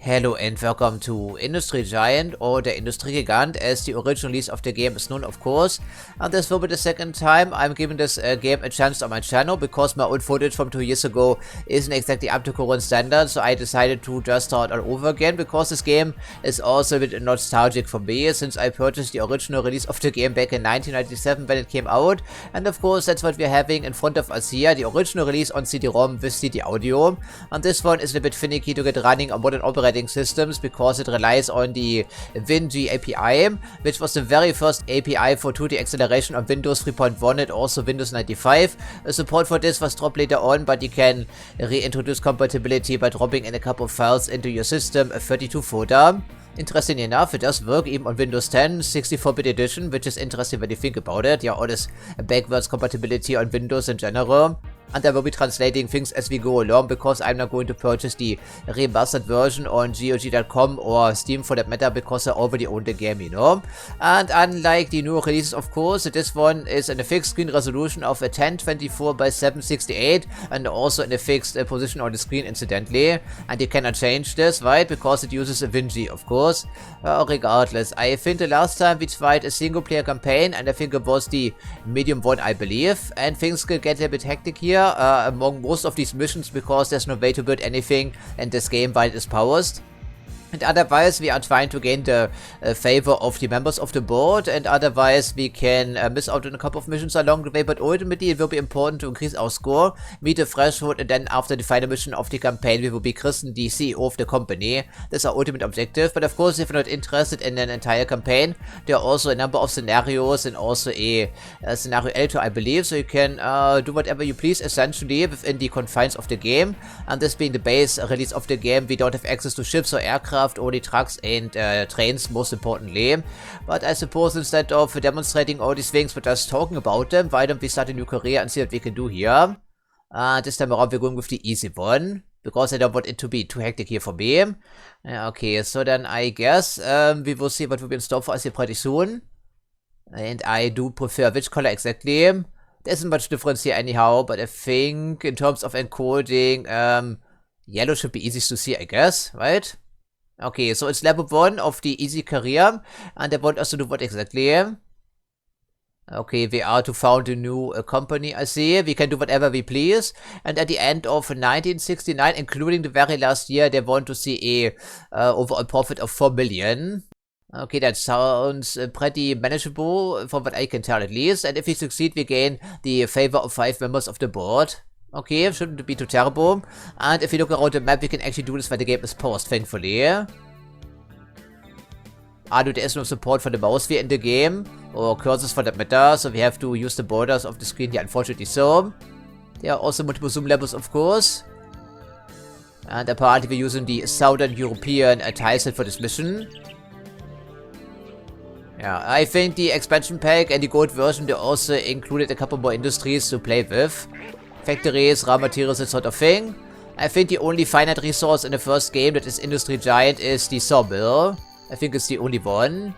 Hello and welcome to Industriegigant, or the Industriegigant, as the original release of the game is known, of course. And this will be the second time I'm giving this game a chance on my channel, because my old footage from 2 years ago isn't exactly up to current standards, so I decided to just start all over again, because this game is also a bit nostalgic for me, since I purchased the original release of the game back in 1997 when it came out. And of course, that's what we're having in front of us here, the original release on CD-ROM with CD-audio. And this one is a bit finicky to get running on modern operating systems, because it relies on the WinG API, which was the very first API for 2D acceleration on Windows 3.1 and also Windows 95. Support for this was dropped later on, but you can reintroduce compatibility by dropping in a couple of files into your system, a 32 folder. Interesting enough, it does work even on Windows 10 64-bit edition, which is interesting when you think about it. Yeah, all this backwards compatibility on Windows in general. And I will be translating things as we go along, because I'm not going to purchase the remastered version on GOG.com or Steam for that matter, because I already own the game, you know. And unlike the new releases, of course, this one is in a fixed screen resolution of a 1024 by 768, and also in a fixed position on the screen, incidentally. And you cannot change this, right? Because it uses a WinG, of course. Regardless, I think the last time we tried a single player campaign, and I think it was the medium one, I believe, and things could get a bit hectic here among most of these missions, because there's no way to build anything in this game while it is paused. And otherwise, we are trying to gain the favor of the members of the board, and otherwise we can miss out on a couple of missions along the way, but ultimately it will be important to increase our score, meet the threshold, and then after the final mission of the campaign, we will be christened the CEO of the company. That's our ultimate objective. But of course, if you're not interested in an entire campaign, there are also a number of scenarios, and also a scenario editor, I believe, so you can do whatever you please, essentially, within the confines of the game. And this being the base release of the game, we don't have access to ships or aircraft, only trucks and trains, most importantly. But I suppose instead of demonstrating all these things, but just talking about them, why don't we start a new career and see what we can do here. This time around we're going with the easy one, because I don't want it to be too hectic here for me. Okay, so then I guess we will see what will be in store for us here pretty soon. And I do prefer which color exactly. There isn't much difference here anyhow, but I think in terms of encoding, yellow should be easiest to see, I guess, right? Okay, so it's level 1 of the easy career, and they want us to do what exactly? Okay, we are to found a new company, I see. We can do whatever we please, and at the end of 1969, including the very last year, they want to see a overall profit of 4 million. Okay, that sounds pretty manageable, from what I can tell at least, and if we succeed, we gain the favor of 5 members of the board. Okay, shouldn't be too terrible. And if you look around the map, we can actually do this while the game is paused, thankfully. There is no support for the mouse wheel in the game, or cursors for that matter, so we have to use the borders of the screen here, unfortunately so. There are also multiple zoom levels, of course. And apparently we're using the Southern European tileset for this mission. Yeah, I think the expansion pack and the gold version, they also included a couple more industries to play with. Factories, raw materials, that sort of thing. I think the only finite resource in the first game that is Industriegigant is the sawmill. I think it's the only one.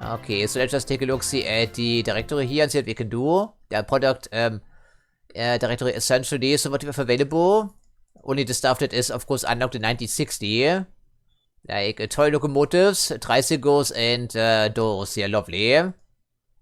Okay, so let's just take a look, see at the directory here and see what we can do. The product directory essentially. So what we have available, only the stuff that is of course unlocked in 1960. Like toy locomotives, tricycles, and doors. Yeah, lovely.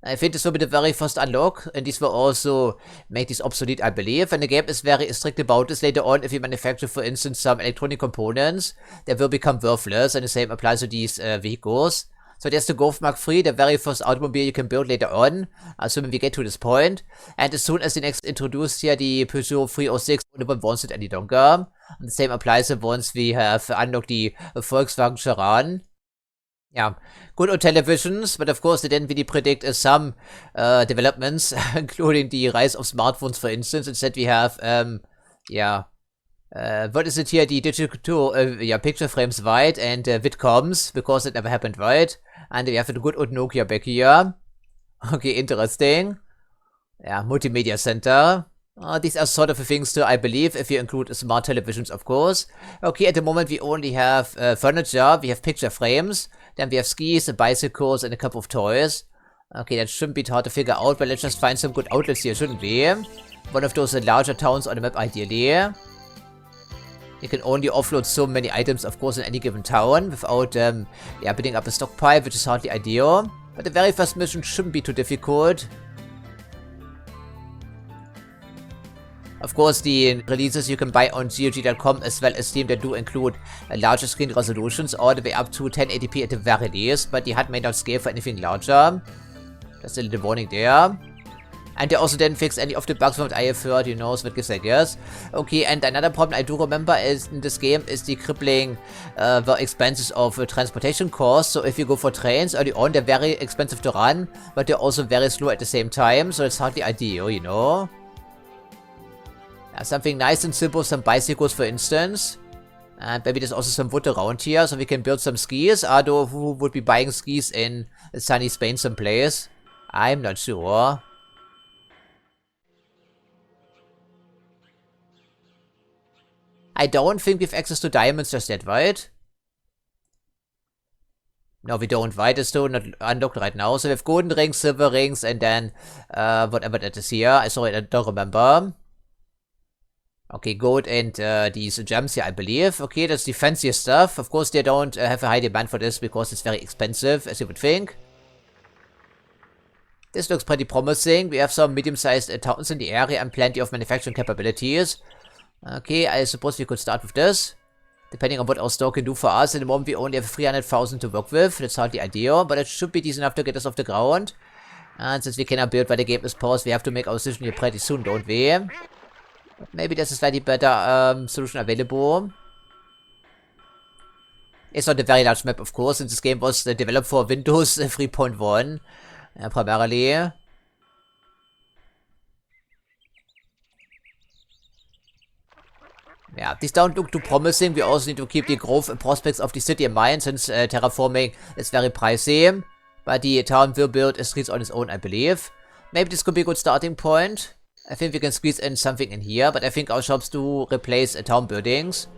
I think this will be the very first unlock, and this will also make this obsolete, I believe. And the game is very strict about this. Later on, if you manufacture, for instance, some electronic components, they will become worthless, and the same applies to these vehicles. So there's the Golf Mark III, the very first automobile you can build later on, assuming we get to this point. And as soon as the next introduced here, the Peugeot 306, no one wants it any longer. And the same applies once we have unlocked the Volkswagen Charan. Yeah, good on televisions, but of course they didn't really predict some developments, including the rise of smartphones, for instance. Instead we have, what is it here? The digital, picture frames wide and Vidcoms, because it never happened, right? And we have the good old Nokia back here. Okay, interesting. Yeah, multimedia center. These are sort of the things too, I believe, if you include smart televisions, of course. Okay, at the moment we only have furniture, we have picture frames, then we have skis, bicycles, and a couple of toys. Okay, that shouldn't be hard to figure out, but let's just find some good outlets here, shouldn't we? One of those larger towns on the map, ideally. You can only offload so many items, of course, in any given town without, building up a stockpile, which is hardly ideal. But the very first mission shouldn't be too difficult. Of course, the releases you can buy on GOG.com as well as Steam that do include larger screen resolutions, all the way up to 1080p at the very least, but the HUD may not scale for anything larger. Just a little warning there. And they also didn't fix any of the bugs from what I have heard, you know, so that gives I guess. Okay, and another problem I do remember is in this game is the crippling the expenses of transportation costs. So if you go for trains early on, they're very expensive to run, but they're also very slow at the same time, so it's hardly ideal, you know. Something nice and simple, some bicycles for instance. And maybe there's also some wood around here, so we can build some skis. Although who would be buying skis in sunny Spain someplace? I'm not sure. I don't think we have access to diamonds just yet, right? No, we don't, right? It's still not unlocked right now. So we have golden rings, silver rings, and then whatever that is here. I don't remember. Okay, gold and these gems here, I believe. Okay, that's the fanciest stuff. Of course, they don't have a high demand for this because it's very expensive, as you would think. This looks pretty promising. We have some medium-sized towns in the area and plenty of manufacturing capabilities. Okay, I suppose we could start with this. Depending on what our store can do for us. At the moment, we only have 300,000 to work with. That's hardly ideal, but it should be decent enough to get us off the ground. And since we cannot build while the game is paused, we have to make our decision here pretty soon, don't we? But maybe there's a slightly better solution available. It's not a very large map, of course, since this game was developed for Windows 3.1, primarily. Yeah, these don't look too promising. We also need to keep the growth prospects of the city in mind, since terraforming is very pricey. But the town will build streets on its own, I believe. Maybe this could be a good starting point. I think we can squeeze in something in here, but I think our shops do replace town buildings.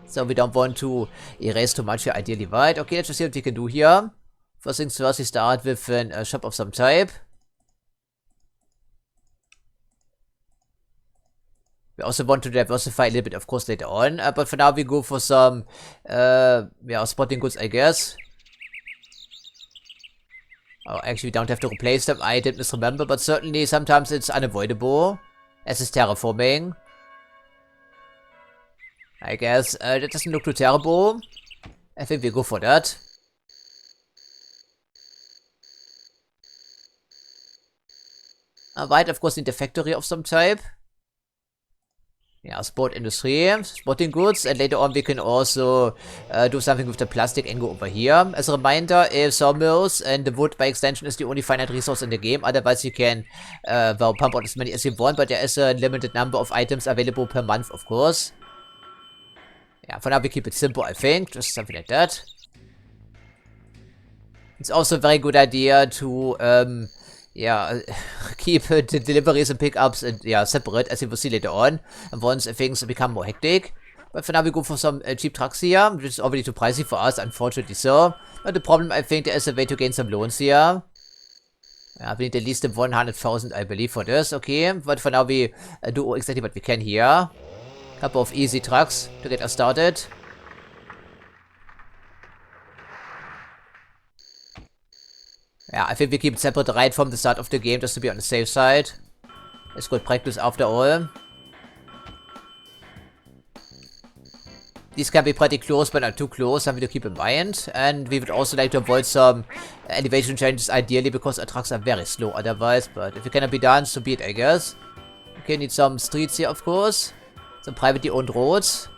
So we don't want to erase too much here, ideally, right? Okay, let's just see what we can do here. First things first, we start with a shop of some type. We also want to diversify a little bit, of course, later on. But for now, we go for some, sporting goods, I guess. Oh, actually, we don't have to replace them. I did misremember, but certainly sometimes it's unavoidable. As is terraforming. I guess that doesn't look too terrible. I think we go for that. Right, of course, need a factory of some type. Yeah, sport industry, sporting goods, and later on we can also do something with the plastic and go over here. As a reminder, sawmills and the wood by extension is the only finite resource in the game. Otherwise you can pump out as many as you want, but there is a limited number of items available per month, of course. Yeah, for now we keep it simple, I think, just something like that. It's also a very good idea to keep the deliveries and pickups separate, as you will see later on, and once things become more hectic. But for now we go for some cheap trucks here, which is already too pricey for us, unfortunately so. But the problem, I think there is a way to gain some loans here. Yeah, we need at least 100,000, I believe, for this. Okay, but for now we do exactly what we can here. Couple of easy trucks to get us started. Yeah, I think we keep it separate right from the start of the game, just to be on the safe side. It's good practice after all. These can be pretty close, but not too close, something to keep in mind. And we would also like to avoid some elevation changes, ideally, because our trucks are very slow otherwise. But if it cannot be done, so be it, I guess. Okay, need some streets here, of course. Some privately owned roads.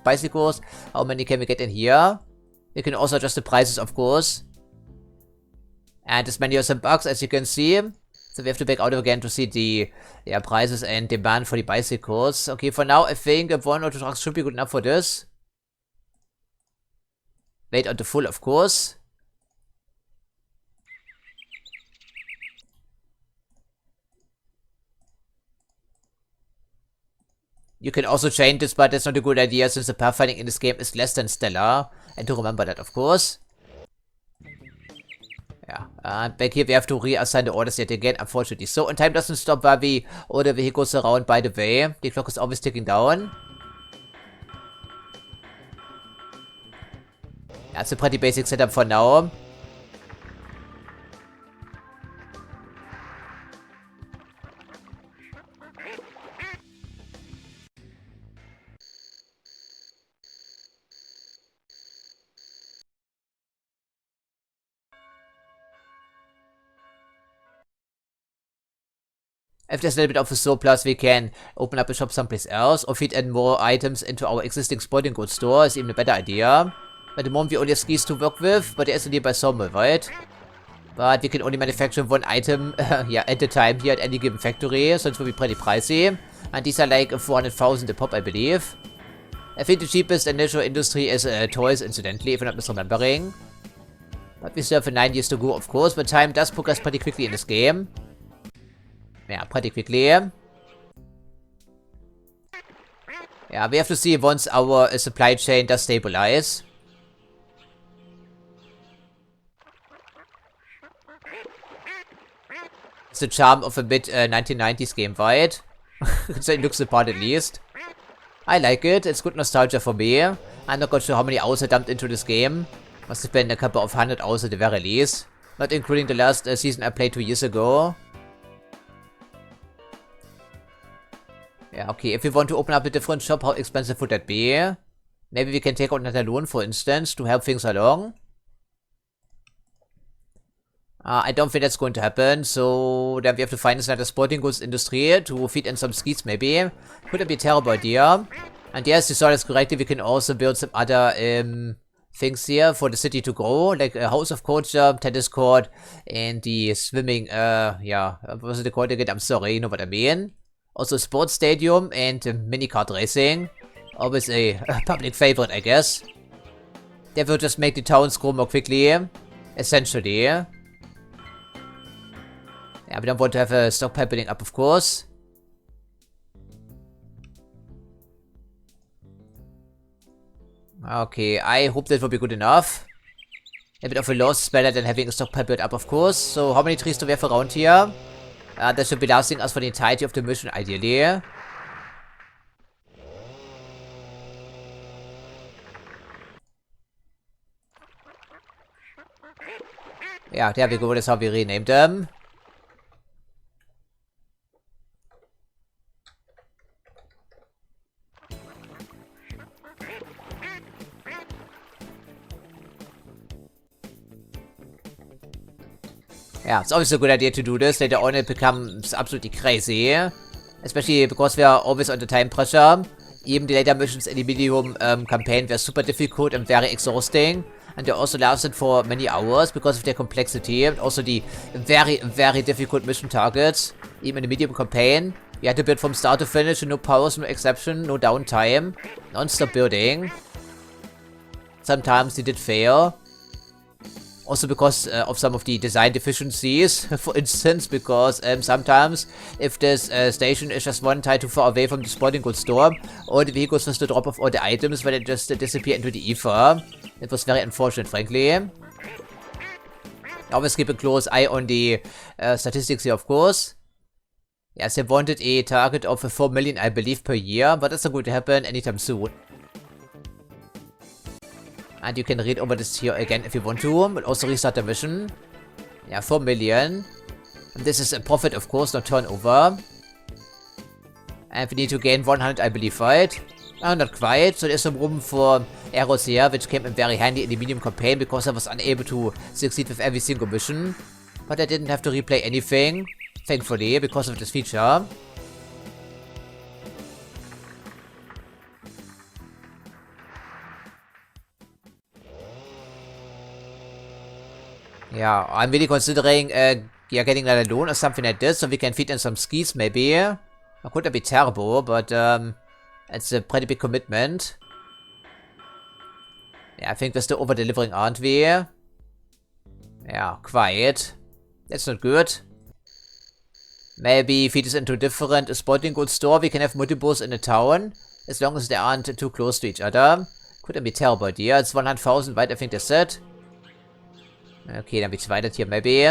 Bicycles, how many can we get in here? We can also adjust the prices, of course. And this menu has some bugs, as you can see. So we have to back out again to see the prices and demand for the bicycles. Okay, for now I think one or two trucks should be good enough for this. Wait on the full, of course. You can also change this, but that's not a good idea since the pathfinding in this game is less than stellar. And to remember that, of course. Yeah, Back here we have to reassign the orders yet again, unfortunately. So, and time doesn't stop while we order vehicles around, by the way. The clock is always ticking down. That's a pretty basic setup for now. If there's a little bit of a surplus, we can open up a shop someplace else or feed in more items into our existing sporting goods store. Is even a better idea. At the moment we only have skis to work with, but there is a nearby sawmill, right? But we can only manufacture one item yeah, at a time here at any given factory, so it will be pretty pricey. And these are like 400,000 a pop, I believe. I think the cheapest initial industry is toys, incidentally, if I'm not misremembering. But we still have 9 years to go, of course, but time does progress pretty quickly in this game. Yeah, pretty quickly. Yeah, we have to see once our supply chain does stabilize. It's the charm of a mid 1990s game, right? So it looks the part at least. I like it, it's good nostalgia for me. I'm not quite sure how many hours I dumped into this game. Must have been a couple of 100 hours at the very least. Not including the last season I played 2 years ago. Yeah, okay, if we want to open up a different shop, how expensive would that be? Maybe we can take out another loan, for instance, to help things along. I don't think that's going to happen, so then we have to find another sporting goods industry to feed in some skis, maybe. Could be a terrible idea. And yes, you saw this correctly, we can also build some other things here for the city to grow, like a house of culture, tennis court, and the swimming, yeah, what was it called again? I'm sorry, you know what I mean. Also sports stadium and mini kart racing. Always a public favorite, I guess. That will just make the towns grow more quickly, essentially. Yeah, we don't want to have a stockpile building up, of course. Okay, I hope that will be good enough. A bit of a loss is better than having a stockpile built up, of course. So how many trees do we have around here? That should be lasting us for the entirety of the mission, ideally. Yeah, there we go, that's how we renamed them. Yeah, it's always a good idea to do this. Later on it becomes absolutely crazy. Especially because we are always under time pressure. Even the later missions in the medium campaign were super difficult and very exhausting. And they also lasted for many hours because of their complexity. And also the very, very difficult mission targets. Even in the medium campaign. We had to build from start to finish. No pause, no exception, no downtime. Non-stop building. Sometimes they did fail. Also because of some of the design deficiencies, for instance, because sometimes if this station is just one tile too far away from the sporting goods store, all the vehicles just to drop off all the items when they just disappear into the ether. It was very unfortunate, frankly. Always keep a close eye on the statistics here, of course. Yes, they wanted a target of 4 million, I believe, per year, but that's not going to happen anytime soon. And you can read over this here again if you want to, but also restart the mission. Yeah, 4 million. And this is a profit, of course, not turnover. And we need to gain 100, I believe, right? Not quite, so there's some room for arrows here, which came in very handy in the medium campaign, because I was unable to succeed with every single mission. But I didn't have to replay anything, thankfully, because of this feature. Yeah, I'm really considering yeah, getting another loan or something like this, so we can feed in some skis, maybe. It could not be terrible, but it's a pretty big commitment. Yeah, I think we're still over-delivering, aren't we? Yeah, quite. That's not good. Maybe feed us into a different sporting goods store. We can have multiples in a town, as long as they aren't too close to each other. Could not be a terrible idea. It's 100,000, right? I think that's it. Okay, then we try that here maybe.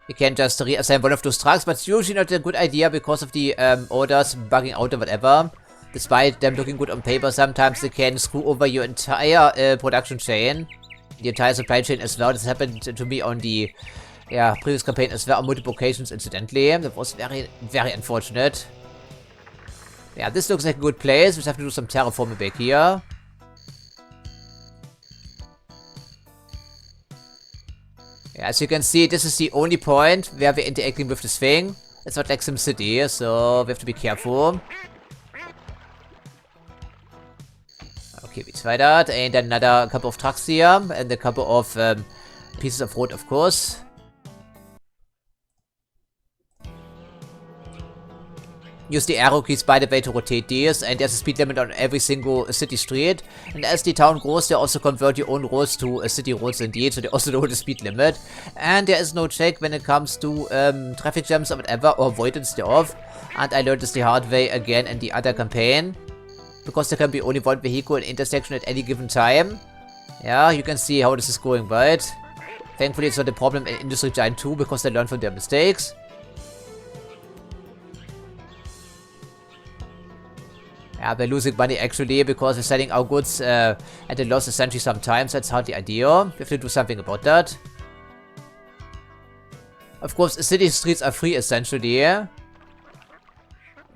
We can just reassign one of those trucks, but it's usually not a good idea because of the orders bugging out or whatever. Despite them looking good on paper, sometimes they can screw over your entire production chain. The entire supply chain as well. This happened to me on the previous campaign as well on multiple occasions incidentally. That was very, very unfortunate. Yeah, this looks like a good place. We just have to do some terraforming back here. Yeah, as you can see, this is the only point where we're interacting with this thing. It's not like SimCity, so we have to be careful. Okay, we try that. And then another couple of trucks here. And a couple of pieces of wood, of course. Use the arrow keys, by the way, to rotate these, and there's a speed limit on every single city street. And as the town grows, they also convert your own roads to city roads indeed, so they also know the speed limit. And there is no check when it comes to traffic jams or whatever, or avoidance thereof. And I learned this the hard way again in the other campaign. Because there can be only one vehicle in intersection at any given time. Yeah, you can see how this is going, right? Thankfully, it's not a problem in Industriegigant 2, because they learn from their mistakes. Yeah, we're losing money actually because we're selling our goods at a loss essentially sometimes. That's hardly ideal. We have to do something about that. Of course, city streets are free essentially. Yeah,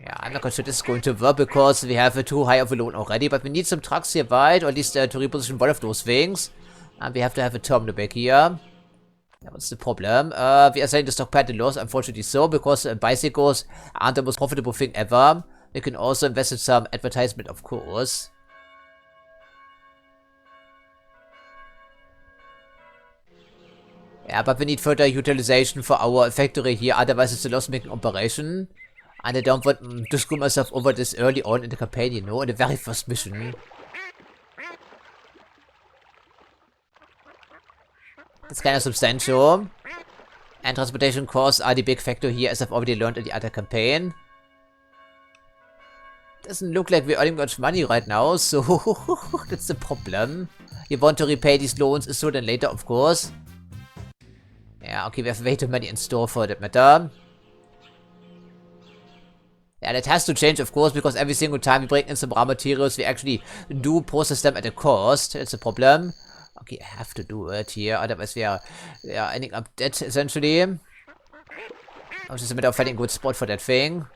I'm not quite sure this is going to work because we have too high of a loan already. But we need some trucks here, right? Or at least to reposition one of those things. And we have to have a terminal back here. Yeah, what's the problem? We are selling the stockpile at a loss, unfortunately so, because bicycles aren't the most profitable thing ever. We can also invest in some advertisement, of course. Yeah, but we need further utilization for our factory here, otherwise it's a loss-making operation. And I don't want to screw myself over this early on in the campaign, you know, in the very first mission. That's kind of substantial. And transportation costs are the big factor here, as I've already learned in the other campaign. Doesn't look like we're earning much money right now, so that's the problem. You want to repay these loans sooner than later, of course. Yeah, okay, we have way too many in store for that matter. Yeah, that has to change, of course, because every single time we bring in some raw materials, we actually do process them at a cost. That's a problem. Okay, I have to do it here, otherwise we are ending up dead, essentially. I was just a matter of finding a good spot for that thing.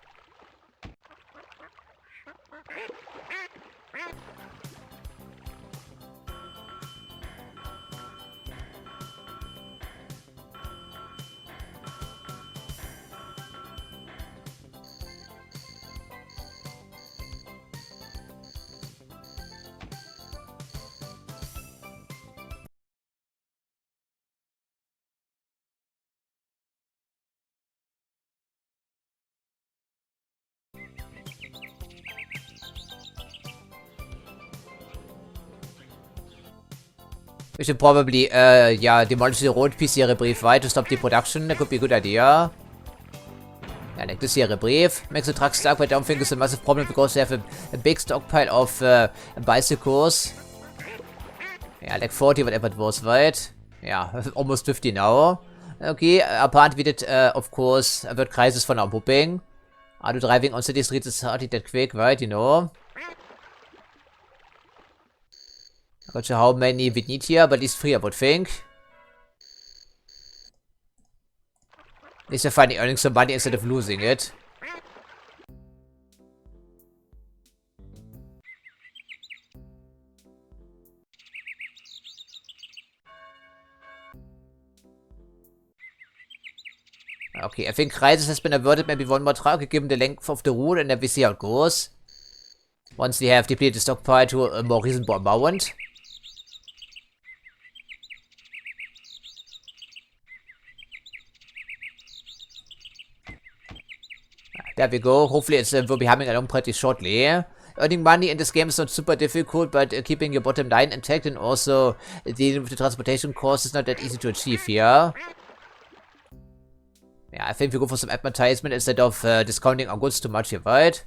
We should probably, demolish the road piece here brief, right, to stop the production. That could be a good idea. Yeah, like this here brief. Makes the truck stuck, but I don't think it's a massive problem because they have a big stockpile of bicycles. Yeah, like 40, whatever it was, right? Yeah, almost 50 now. Okay, apparently we did, of course, avert crisis for now, I'm hoping. Are you driving on city streets is hardly that quick, right, you know? Not sure how many we need here, but at least 3 I would think. At least we're finally earning some money instead of losing it. Okay, I think crisis has been averted. Maybe one more truck, given the length of the route, and then we see how it goes. Once we have depleted the stockpile to a more reasonable amount. There we go. Hopefully it will be humming along pretty shortly. Earning money in this game is not super difficult, but keeping your bottom line intact and also dealing with the transportation costs is not that easy to achieve here. Yeah, I think we go for some advertisement instead of discounting our goods too much here, right?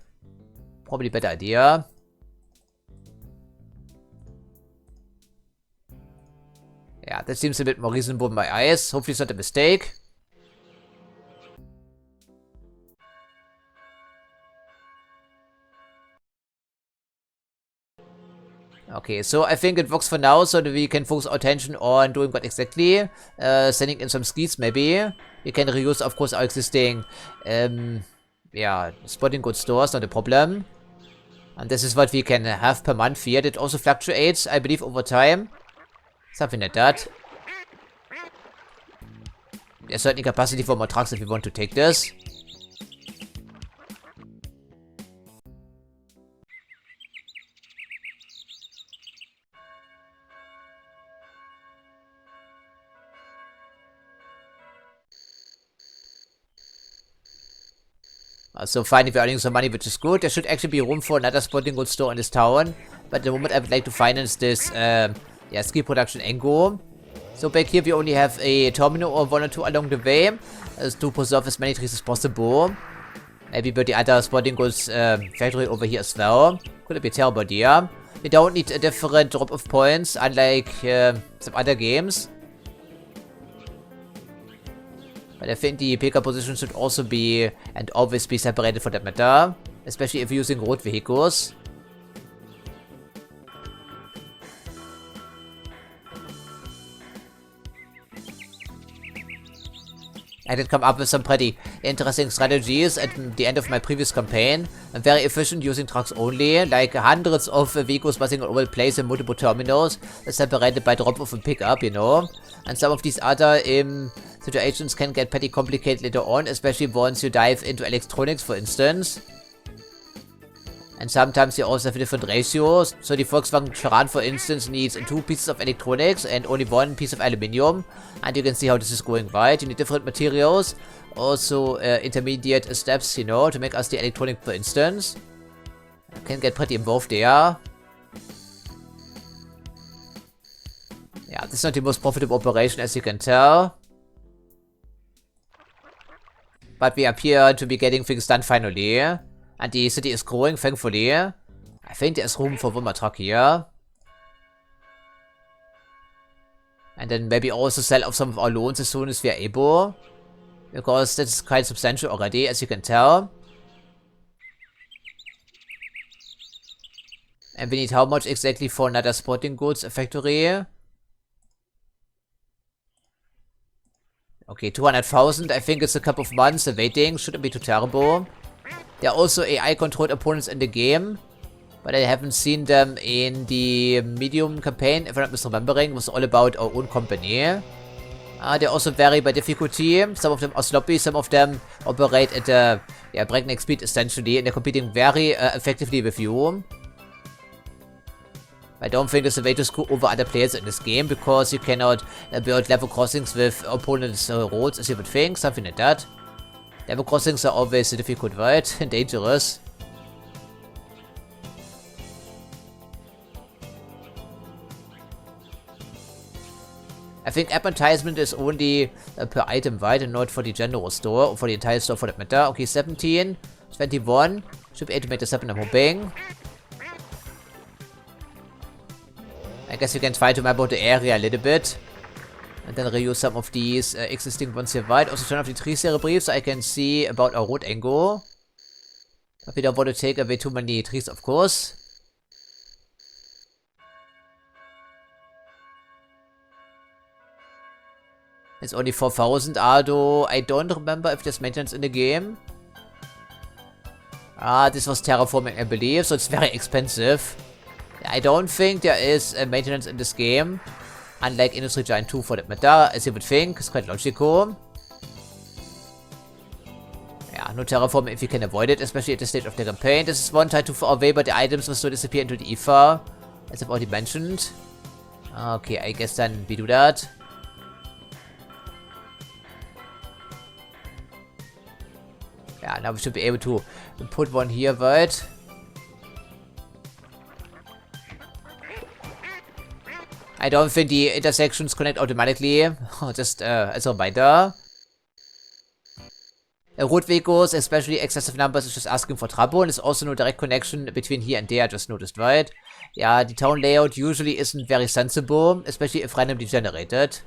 Probably a better idea. Yeah, that seems a bit more reasonable in my eyes. Hopefully it's not a mistake. Okay, so I think it works for now, so that we can focus our attention on doing what exactly. Sending in some skis, maybe. We can reuse, of course, our existing, yeah, spotting goods stores, not a problem. And this is what we can have per month here. It also fluctuates, I believe, over time. Something like that. There's certainly capacity for more trucks if we want to take this. So finally we're earning some money, which is good. There should actually be room for another sporting goods store in this town. But at the moment I would like to finance this yeah, ski production Engo. So back here we only have a terminal or one or two along the way. To preserve as many trees as possible. Maybe build the other sporting goods factory over here as well. Could be a terrible idea. We don't need a different drop-off points, unlike some other games. But I think the pickup position should also be, and always be, separated for that matter. Especially if you're using road vehicles. I did come up with some pretty interesting strategies at the end of my previous campaign. I'm very efficient using trucks only, like hundreds of vehicles passing all over the place in multiple terminals, separated by drop-off and pick-up, you know. And some of these other situations can get pretty complicated later on, especially once you dive into electronics, for instance. And sometimes you also have different ratios. So the Volkswagen Charan, for instance, needs 2 pieces of electronics and only 1 piece of aluminium. And you can see how this is going, right? You need different materials. Also intermediate steps, you know, to make us the electronic, for instance. Can get pretty involved there. Yeah, this is not the most profitable operation, as you can tell. But we appear to be getting things done finally. And the city is growing, thankfully. I think there's room for one more truck here. And then maybe also sell off some of our loans as soon as we are able. Because that's quite substantial already, as you can tell. And we need how much exactly for another sporting goods factory? Okay, 200,000. I think it's a couple of months waiting. Shouldn't be too terrible. There are also AI-controlled opponents in the game, but I haven't seen them in the medium campaign, if I'm not misremembering. It was all about our own company. They also vary by difficulty. Some of them are sloppy, some of them operate at a breakneck speed, essentially, and they're competing very effectively with you. I don't think there's a way to screw over other players in this game, because you cannot build level crossings with opponents' roads, as you would think, something like that. Level crossings are always difficult, right? And dangerous. I think advertisement is only per item, right? And not for the general store, or for the entire store for that matter. Okay, 17, 21. Should be able to make this happen, I'm hoping. I guess you can try to map out the area a little bit. And then reuse some of these existing ones here, right? Also turn off the tree cerebrief so I can see about our road angle. But we don't want to take away too many trees, of course. It's only 4,000, although I don't remember if there's maintenance in the game. This was terraforming, I believe, so it's very expensive. I don't think there is maintenance in this game. Unlike Industriegigant 2 for that matter, as you would think, it's quite logical. Yeah, no terraforming if you can avoid it, especially at this stage of the campaign. This is one tide too far away, but the items will still disappear into the ether, as I've already mentioned. Okay, I guess then we do that. Yeah, now we should be able to put one here, right? I don't think the intersections connect automatically, just as a reminder. Road vehicles, especially excessive numbers, is just asking for trouble, and there's also no direct connection between here and there, I just noticed, right? Yeah, the town layout usually isn't very sensible, especially if randomly generated.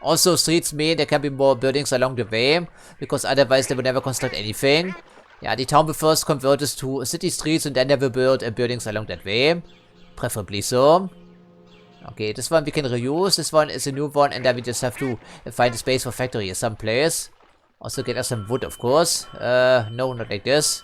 Also, streets mean there can be more buildings along the way, because otherwise they will never construct anything. Yeah, the town will first convert this to city streets, and then they will build buildings along that way. Preferably so. Okay, this one we can reuse, this one is a new one, and then we just have to find a space for factory someplace. Also get us some wood, of course. No, not like this.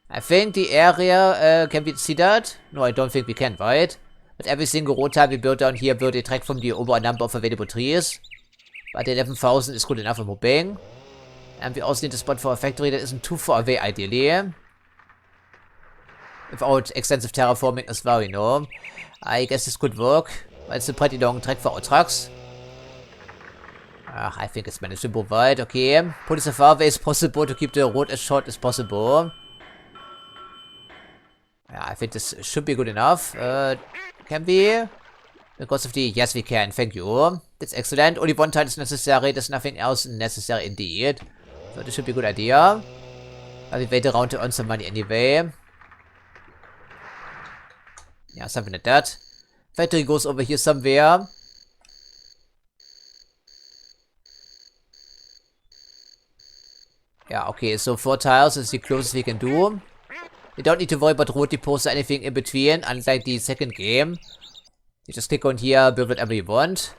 I think the area, can we see that? No, I don't think we can, right? But every single road tile we build down here will detract from the overall number of available trees. But 11,000 is good enough, I'm hoping. And we also need a spot for a factory that isn't too far away, ideally. Without extensive terraforming as well, you know. I guess this could work. It's a pretty long track for our trucks. I think it's manageable, right? Okay. Put it as far away as possible to keep the road as short as possible. Yeah, I think this should be good enough. Can we? Because of the... Yes, we can. Thank you. That's excellent. Only one tile is necessary. There's nothing else necessary indeed. So this should be a good idea. But we wait around to earn some money anyway. Yeah, something like that. Factory goes over here somewhere. Yeah, okay, so 4 tiles is the closest we can do. You don't need to worry about road depots or anything in between, unlike the second game. You just click on here, build whatever you want.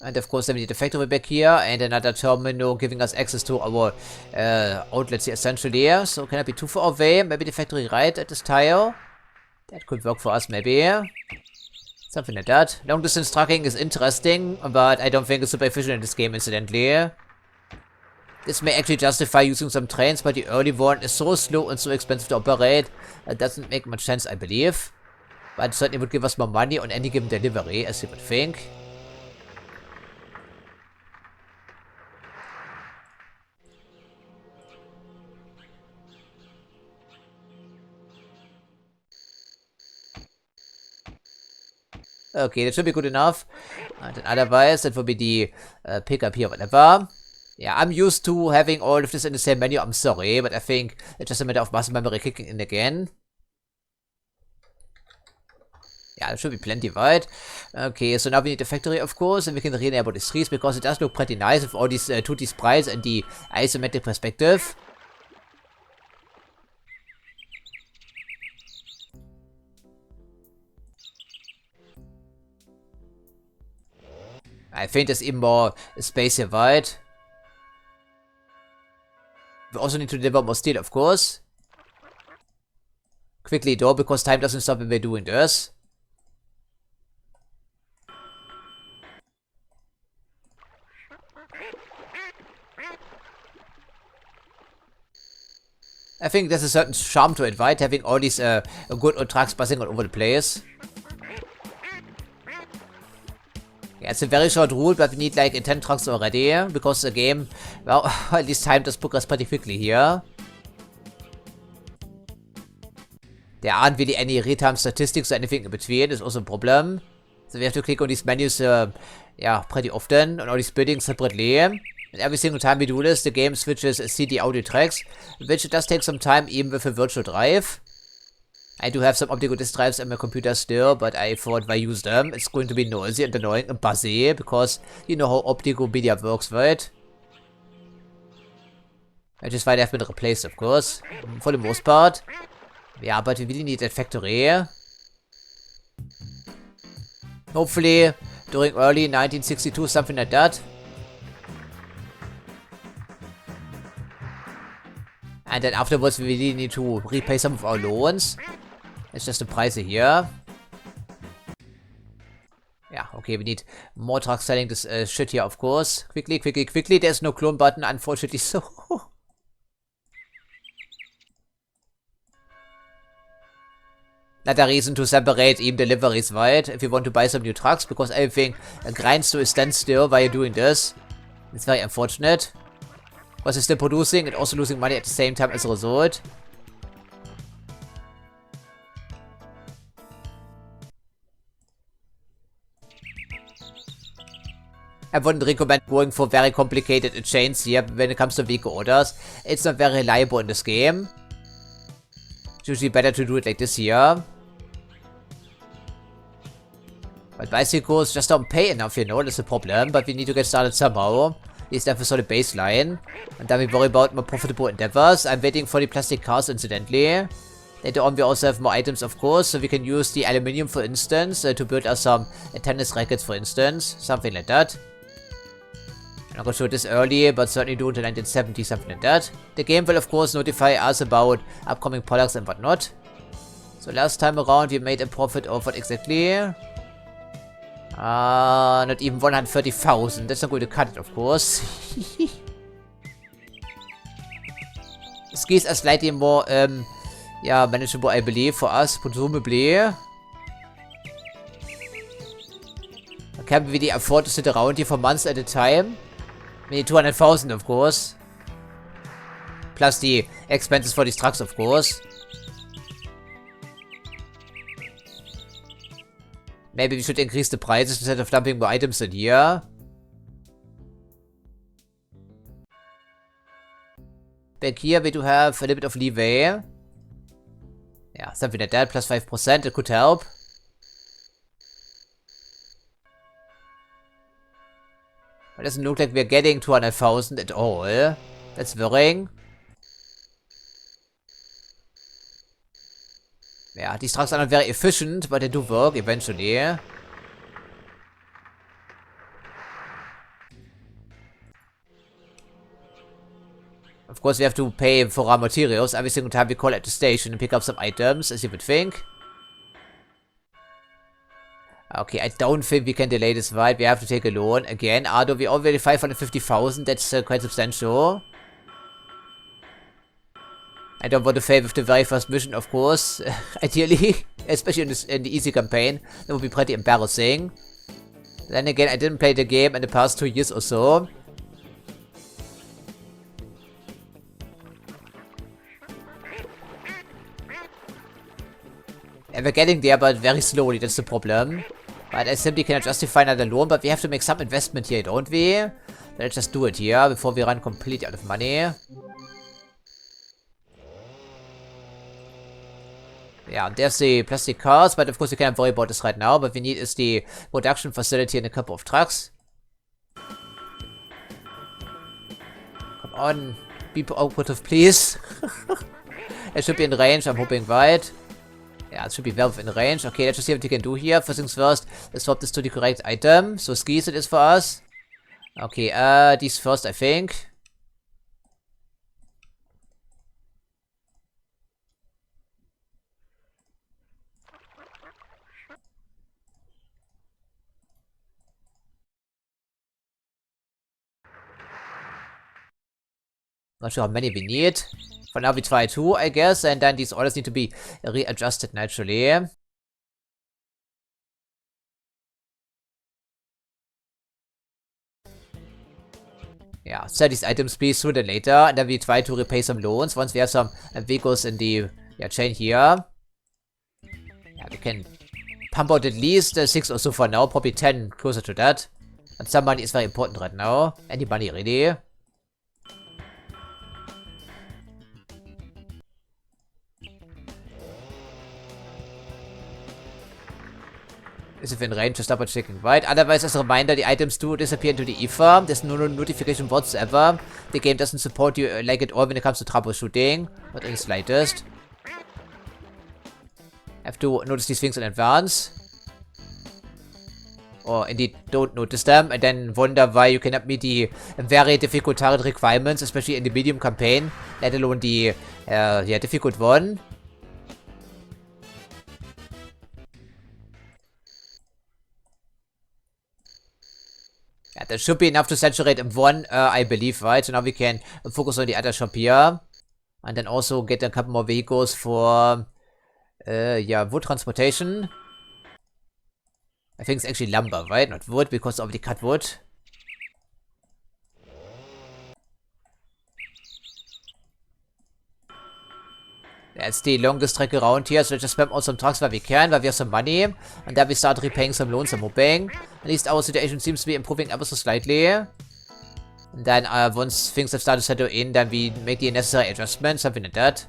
And of course then we need a factory back here and another terminal giving us access to our outlets here essentially. So can I be too far away? Maybe the factory right at this tile? That could work for us maybe. Something like that. Long distance trucking is interesting, but I don't think it's super efficient in this game incidentally. This may actually justify using some trains, but the early one is so slow and so expensive to operate. It doesn't make much sense, I believe. But it certainly would give us more money on any given delivery, as you would think. Okay, that should be good enough. And then otherwise, that will be the pickup here, whatever. Yeah, I'm used to having all of this in the same menu, I'm sorry, but I think it's just a matter of muscle memory kicking in again. Yeah, there should be plenty, right? Okay, so now we need a factory, of course, and we can re-enable the trees, because it does look pretty nice with all these 2D sprites and the isometric perspective. I think there's even more space here, right? We also need to deliver more steel, of course. Quickly though, because time doesn't stop when we're doing this. I think there's a certain charm to it, right? Having all these good old trucks buzzing all over the place. Yeah, it's a very short route, but we need like 10 trucks already, because the game, well, at least time does progress pretty quickly here. There aren't really any real-time statistics or anything in between, it's also a problem. So we have to click on these menus, yeah, pretty often, on all these buildings separately. And every single time we do this, the game switches CD audio tracks, which does take some time even with a virtual drive. I do have some optical disc drives on my computer still, but I thought if I use them, it's going to be noisy and annoying and buzzy, because you know how optical media works, right? Which is why they have been replaced, of course, for the most part. Yeah, but we really need that factory. Hopefully, during early 1962, something like that. And then afterwards, we really need to repay some of our loans. It's just the price here. Yeah, okay, we need more trucks selling this shit here, of course. Quickly, quickly, quickly. There's no clone button, unfortunately, so... not a reason to separate even deliveries, right? If you want to buy some new trucks, because everything grinds to a standstill while you're doing this. It's very unfortunate. Because you're still producing and also losing money at the same time as a result. I wouldn't recommend going for very complicated chains here when it comes to vehicle orders. It's not very reliable in this game. It's usually better to do it like this here. But bicycles just don't pay enough, you know, that's the problem. But we need to get started somehow. Is that for sort of baseline. And then we worry about more profitable endeavors. I'm waiting for the plastic cars, incidentally. Later on, we also have more items, of course. So we can use the aluminium, for instance, to build us some tennis rackets, for instance. Something like that. I'm not gonna show this early, but certainly do it in 1970, something like that. The game will, of course, notify us about upcoming products and whatnot. So last time around, we made a profit of what exactly? Not even 130,000. That's not going to cut it, of course. Skis are slightly more, yeah, manageable, I believe, for us, presumably. Can we really afford to sit around here for months at a time? I mean, 200,000, of course. Plus the expenses for these trucks, of course. Maybe we should increase the prices instead of dumping more items in here. Back here we do have a little bit of leeway. Yeah, something like that, plus 5%, it could help. It doesn't look like we're getting 200,000 at all. That's worrying. Yeah, these trucks are not very efficient, but they do work eventually. Of course, we have to pay for raw materials every single time we call at the station and pick up some items, as you would think. Okay, I don't think we can delay this ride. We have to take a loan again. Although we already 550,000, that's quite substantial. I don't want to fail with the very first mission, of course. Ideally, especially in the easy campaign, that would be pretty embarrassing. Then again, I didn't play the game in the past 2 years or so. And we're getting there, but very slowly, that's the problem. But I simply cannot justify another loan, but we have to make some investment here, don't we? Let's just do it here, before we run completely out of money. Yeah, there's the plastic cars, but of course we can't worry about this right now. But we need is the production facility and a couple of trucks. Come on, be operative, please. It should be in range, I'm hoping, right? Yeah, it should be well within range. Okay, let's just see what we can do here. First things first, let's swap this to the correct item. So skis it is for us. Okay, these first, I think. Not sure how many we need. For now we try 2, I guess, and then these orders need to be readjusted naturally. Yeah, sell these items please sooner or later, and then we try to repay some loans once we have some vehicles in the chain here. Yeah, we can pump out at least 6 or so for now, probably 10 closer to that. And some money is very important right now. Any money really. Is within range, just double checking, right? Otherwise, as a reminder, the items do disappear into the ether. There's no notification whatsoever. The game doesn't support you like at all when it comes to troubleshooting. Not in the slightest. Have to notice these things in advance. Or indeed don't notice them and then wonder why you cannot meet the very difficult target requirements, especially in the medium campaign, let alone the difficult one. Yeah, that should be enough to saturate M1, I believe, right? So now we can focus on the other shop here. And then also get a couple more vehicles for Yeah, wood transportation. I think it's actually lumber, right? Not wood, because of the cut wood. That's the longest trek around here, so let's just spam out some trucks while we can, while we have some money. And then we start repaying some loans, I'm hoping. At least our situation seems to be improving ever so slightly. And then once things have started to settle in, then we make the necessary adjustments, something like that.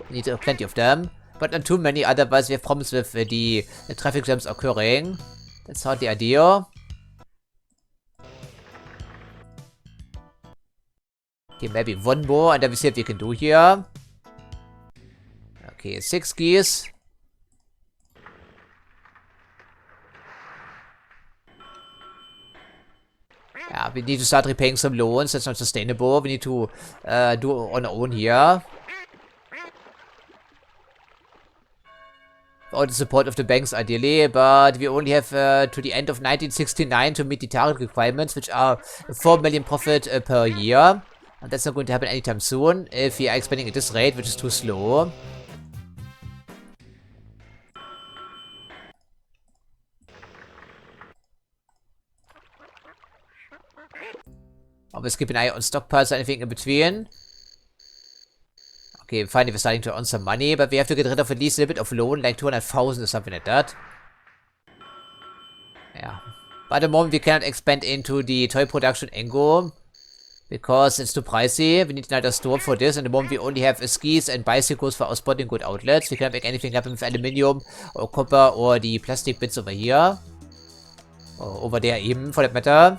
We need plenty of them, but not too many, otherwise we have problems with the traffic jams occurring. That's hardly ideal. Okay, maybe one more, and then we see what we can do here. Okay, 6 gears. Yeah, we need to start repaying some loans. That's not sustainable. We need to do it on our own here. All the support of the banks, ideally, but we only have to the end of 1969 to meet the target requirements, which are 4 million profit per year. And that's not going to happen anytime soon if we are expanding at this rate, which is too slow. Always keep an eye on stockpiles or anything in between. Okay, finally we're starting to earn some money, but we have to get rid of at least a little bit of loan, like 200,000 or something like that. Yeah. But at the moment we cannot expand into the toy production angle, because it's too pricey. We need another store for this, and at the moment we only have skis and bicycles for our sporting good outlets. We can't make anything happen with aluminium or copper or the plastic bits over here. Or over there even, for that matter.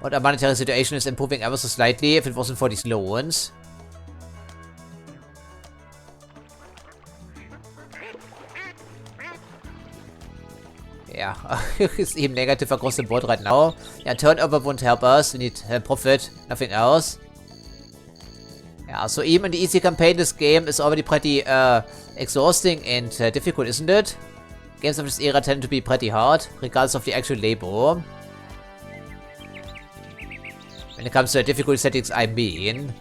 But our monetary situation is improving ever so slightly if it wasn't for these loans. Yeah, it's even negative across the board right now. Yeah, turnover won't help us. We need profit, nothing else. Yeah, so even the easy campaign, this game is already pretty exhausting and difficult, isn't it? Games of this era tend to be pretty hard, regardless of the actual label. When it comes to the difficulty settings, I mean.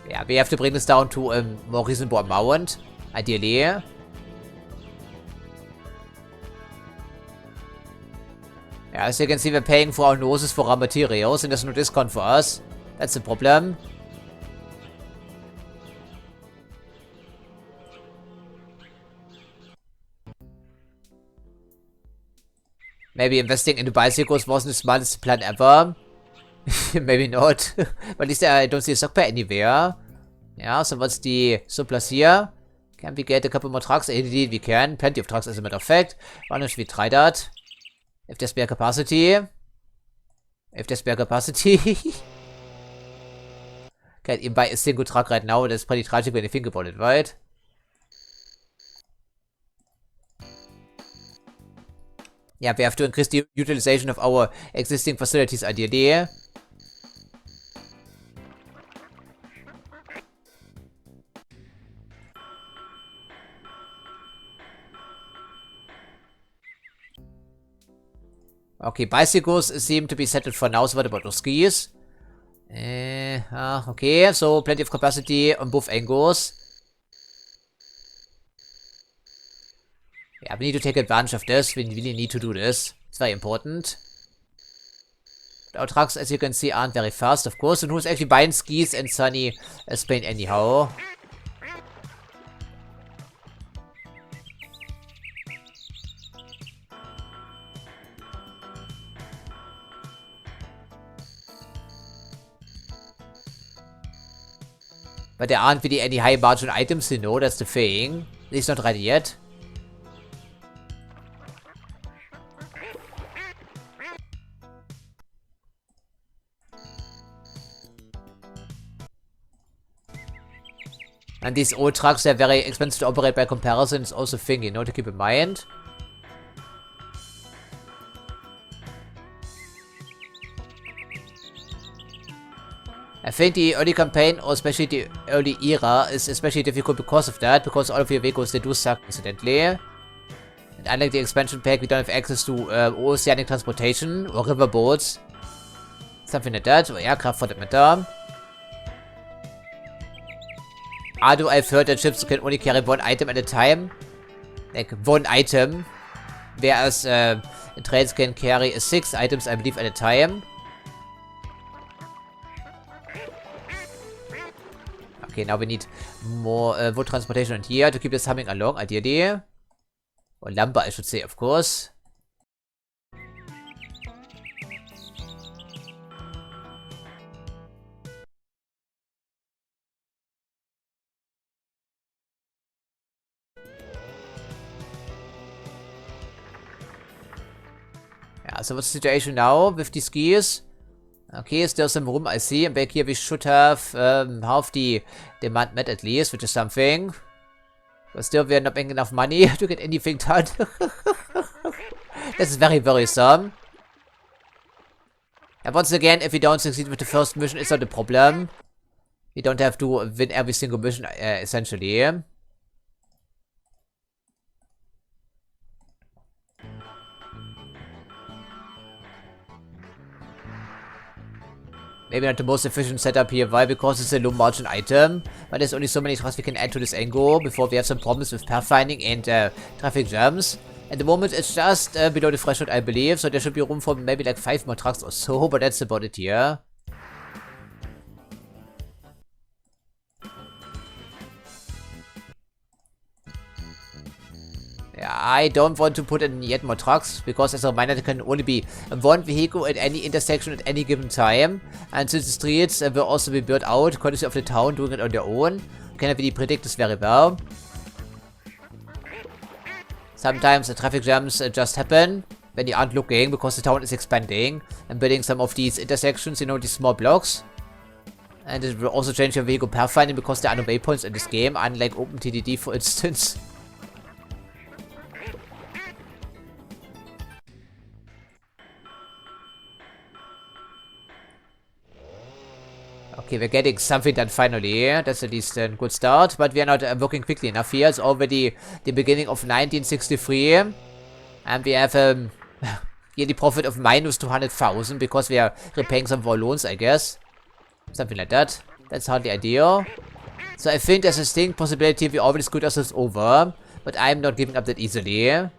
Yeah, we have to bring this down to a more reasonable amount, ideally. Yeah, as you can see, we're paying for our noses for raw materials, and there's no discount for us. That's the problem. Maybe investing into bicycles wasn't the smartest plan ever. Maybe not. But at least I don't see a stockpile anywhere. Yeah, so what's the surplus here? Can we get a couple more trucks? Indeed, we can. Plenty of trucks, as a matter of fact. Why don't we try that? If there's spare capacity. If there's spare capacity. Can't even buy a single truck right now. That's pretty tragic when you think about it, right? Yeah, we have to increase the utilization of our existing facilities, ideally. Okay, bicycles seem to be settled for now, so what about those skis? Okay, so plenty of capacity on both angles. Yeah, we need to take advantage of this. We really need to do this. It's very important. But our trucks, as you can see, aren't very fast, of course. And who's actually buying skis in sunny Spain anyhow? But there aren't really any high margin items, you know, that's the thing. It's not ready yet. And these old trucks are very expensive to operate by comparison. It's also a thing, you know, to keep in mind. I think the early campaign, or especially the early era, is especially difficult because of that, because all of your vehicles, they do suck, incidentally. And unlike the expansion pack, we don't have access to oceanic transportation, or river boats. Something like that, or aircraft for that matter. Although I've heard that ships can only carry one item at a time. Like, one item. Whereas trains can carry 6 items, I believe, at a time. Okay, now we need more wood transportation on here to keep this humming along, ideally. Or lumber, I should say, of course. Yeah, so what's the situation now with these gears? Okay, still some room, I see. And back here we should have half the demand met at least, which is something. But still, we are not making enough money to get anything done. This is very worrisome. And once again, if we don't succeed with the first mission, it's not a problem. We don't have to win every single mission, essentially. Maybe not the most efficient setup here. Why? Because it's a low margin item. But there's only so many trucks we can add to this angle before we have some problems with pathfinding and traffic jams. At the moment, it's just below the threshold, I believe. So there should be room for maybe like 5 more trucks or so. But that's about it here. Yeah, I don't want to put in yet more trucks, because as a reminder, there can only be one vehicle at any intersection at any given time. And since the streets will also be built out, courtesy of the town doing it on their own, you cannot really predict this very well. Sometimes the traffic jams just happen when you aren't looking, because the town is expanding and building some of these intersections, you know, these small blocks. And it will also change your vehicle pathfinding, because there are no waypoints in this game, unlike OpenTDD, for instance. Okay, we're getting something done finally. That's at least a good start. But we are not working quickly enough here. It's already the beginning of 1963. And we have yearly profit of minus 200,000 because we are repaying some of our loans, I guess. Something like that. That's hardly ideal. So I think there's a distinct possibility we already screwed ourselves over. But I'm not giving up that easily.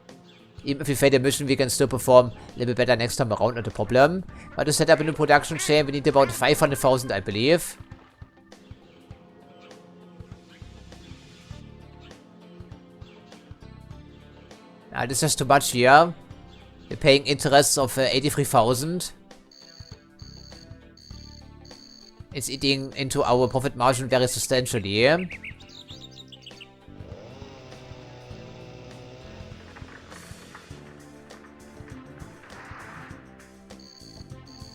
Even if we fail the mission, we can still perform a little bit better next time around, not a problem. But to set up a new production chain, we need about 500,000, I believe. This is too much here. We're paying interests of 83,000. It's eating into our profit margin very substantially.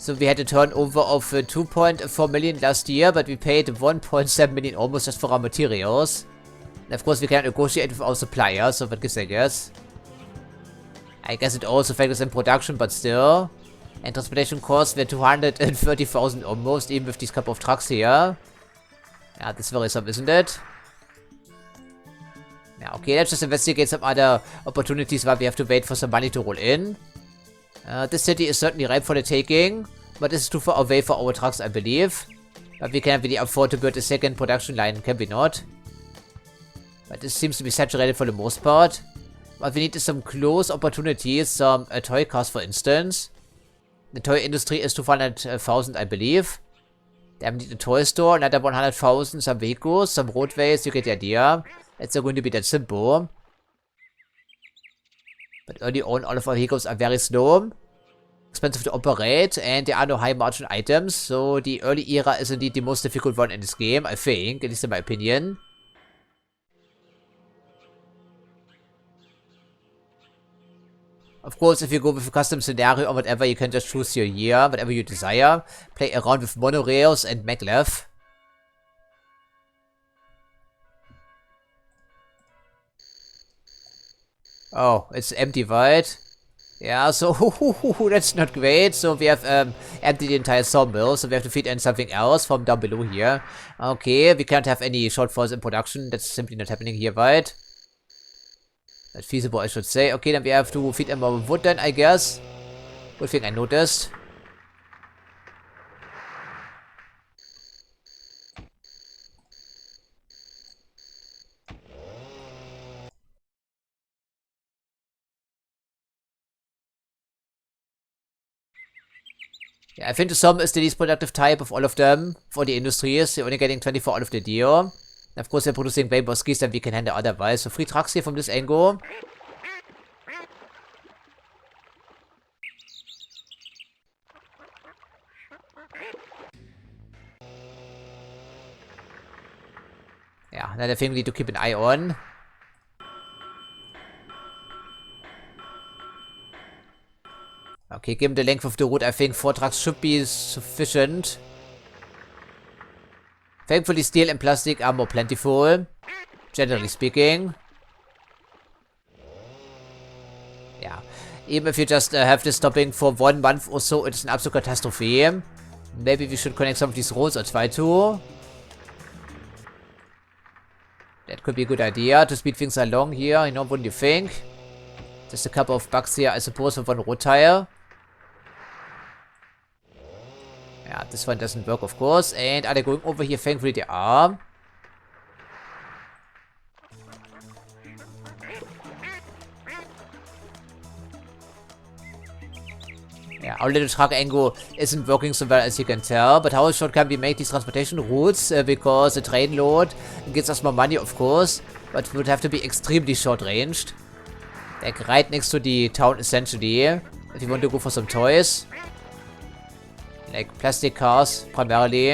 So we had a turnover of 2.4 million last year, but we paid 1.7 million almost just for our materials. And of course we cannot negotiate with our suppliers, so what gives I guess? I guess it also factors in production, but still. And transportation costs were 230,000 almost, even with these couple of trucks here. Yeah, that's very some, isn't it? Yeah, okay, let's just investigate some other opportunities while we have to wait for some money to roll in. This city is certainly ripe for the taking, but this is too far away for our trucks, I believe. But we can't really afford to build a second production line, can we not? But this seems to be saturated for the most part. What we need is some close opportunities, some toy cars for instance. The toy industry is 200,000, I believe. Then we need a toy store, another 100,000, some vehicles, some roadways, you get the idea. It's not going to be that simple. But early on, all of our vehicles are very slow, expensive to operate, and there are no high margin items, so the early era is indeed the most difficult one in this game, I think, at least in my opinion. Of course, if you go with a custom scenario or whatever, you can just choose your year, whatever you desire. Play around with monorails and maglev. Oh, it's empty, right? Yeah, so that's not great. So we have emptied the entire sawmill, so we have to feed in something else from down below here. Okay, we can't have any shortfalls in production. That's simply not happening here, right? Not feasible, I should say. Okay, then we have to feed in more wood then, I guess. Good thing I noticed. Yeah, I think the sawmill is the least productive type of all of them for the industries. You're only getting 24 out of the deal. Of course, we're producing way more skis than we can handle otherwise. So 3 trucks here from this angle. Yeah, another thing we need to keep an eye on. Okay, given the length of the route, I think 4 trucks should be sufficient. Thankfully, steel and plastic are more plentiful, generally speaking. Yeah, even if you just have this stopping for 1 month or so, it's an absolute catastrophe. Maybe we should connect some of these roads or try to. That could be a good idea to speed things along here, you know, wouldn't you think? Just a couple of bucks here, I suppose, for 1 road tire. Yeah, this one doesn't work, of course. And are they going over here? Thankfully, they are. Yeah, our little truck angle isn't working so well, as you can tell. But how short can we make these transportation routes? Because the train load gives us more money, of course. But it would have to be extremely short-ranged. Like right next to the town, essentially. If you want to go for some toys. Like plastic cars, primarily.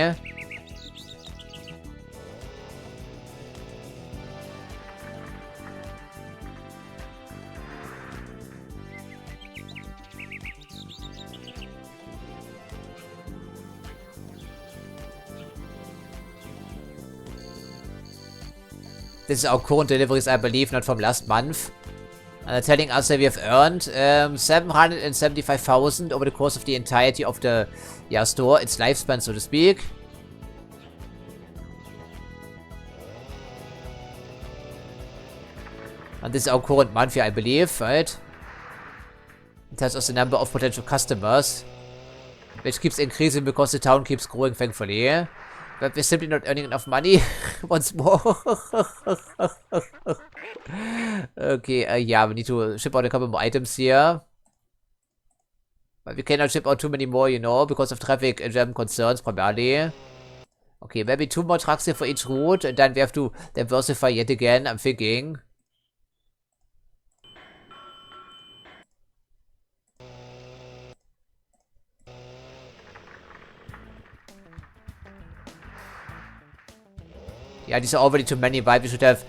This is our current deliveries, I believe, not from last month. They're telling us that we have earned 775,000 over the course of the entirety of the store, its lifespan, so to speak. And this is our current month here, I believe, right? It tells us the number of potential customers, which keeps increasing because the town keeps growing, thankfully. But we're simply not earning enough money once more. Okay, yeah, we need to ship out a couple more items here. But we cannot ship out too many more, you know, because of traffic jam concerns, primarily. Okay, maybe 2 more trucks here for each route, and then we have to diversify yet again, I'm thinking. Yeah, these are already too many, right? We should have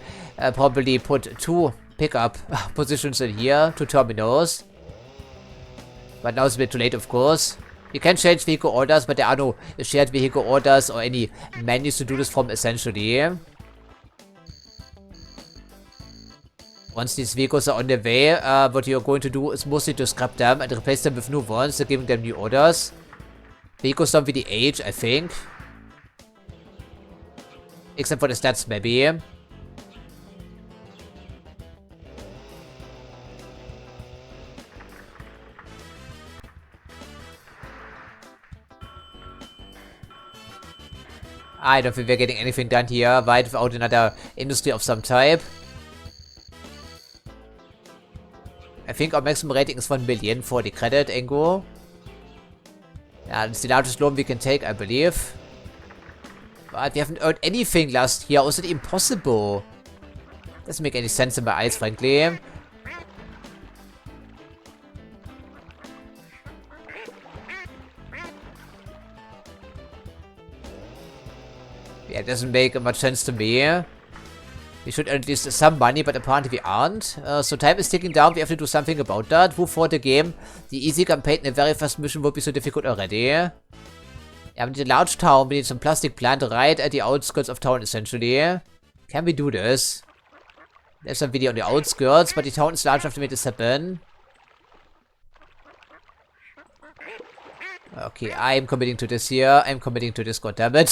probably put 2 pickup positions in here, 2 terminals. But now it's a bit too late, of course. You can change vehicle orders, but there are no shared vehicle orders or any menus to do this from, essentially. Once these vehicles are on their way, what you're going to do is mostly to scrap them and replace them with new ones, giving them new orders. Vehicles don't really age, I think. Except for the stats, maybe. I don't think we're getting anything done here, right, without another industry of some type. I think our maximum rating is 1 billion for the credit angle. Yeah, it's the largest loan we can take, I believe. But we haven't earned anything last year. Was it impossible? Doesn't make any sense in my eyes, frankly. Yeah, it doesn't make much sense to me. We should earn at least some money, but apparently we aren't. So time is ticking down. We have to do something about that. Who thought the game, the easy campaign in the very first mission would be so difficult already? Yeah, we need a large town. We need some plastic plant right at the outskirts of town, essentially. Can we do this? There's some video on the outskirts, but the town is large enough to make this happen. Okay, I'm committing to this here. I'm committing to this, goddammit.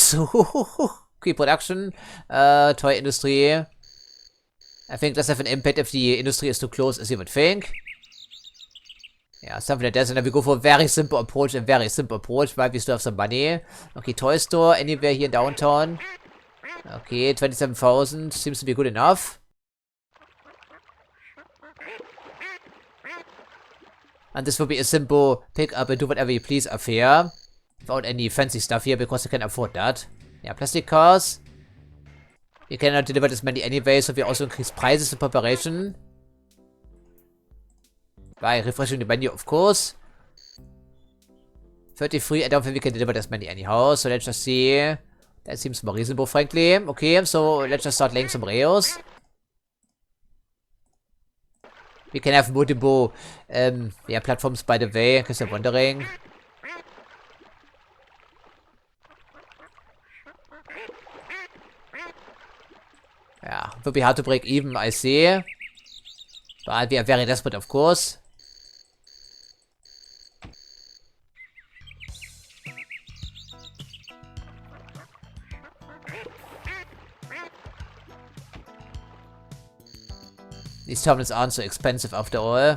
Okay, production. Toy industry. I think does have an impact if the industry is too close as you would think. Yeah, something like that. And then we go for a very simple approach, while we still have some money. Okay, toy store, anywhere here in downtown. Okay, 27,000 seems to be good enough. And this will be a simple pick up and do whatever you please affair. Without any fancy stuff here, because you can afford that. Yeah, plastic cars. We cannot deliver this many anyway, so we also increase prices in preparation. By refreshing the menu, of course. 33, I don't think we can deliver this many anyhow, so let's just see. That seems more reasonable, frankly. Okay, so let's just start laying some rails. We can have multiple, yeah, platforms, by the way, in case you're wondering. Yeah, it will be hard to break even, I see. But we are very desperate, of course. These terminals aren't so expensive after all.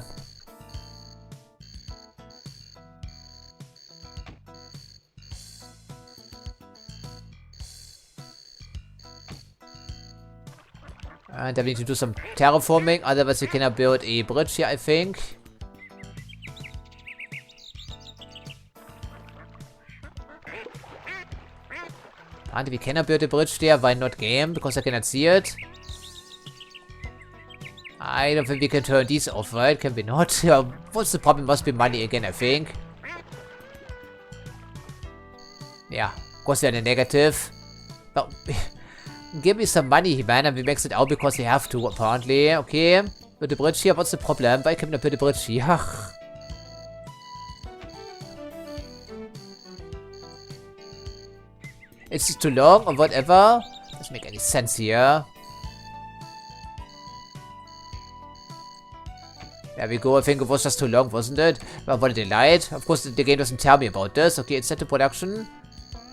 And then we need to do some terraforming, otherwise we cannot build a bridge here, I think. And we cannot build a bridge there, why not game? Because I cannot see it. I don't think we can turn these off, right? Can we not? What's the problem? Must be money again, I think. Yeah, of course they're in the negative. But give me some money, man, and we max it out because we have to, apparently. Okay, with the bridge here, what's the problem? Why can we not build a bridge here? It's too long or whatever. Doesn't make any sense here. There we go, I think it was just too long, wasn't it? But what did they light? Of course, the game doesn't tell me about this. Okay, it's set to production.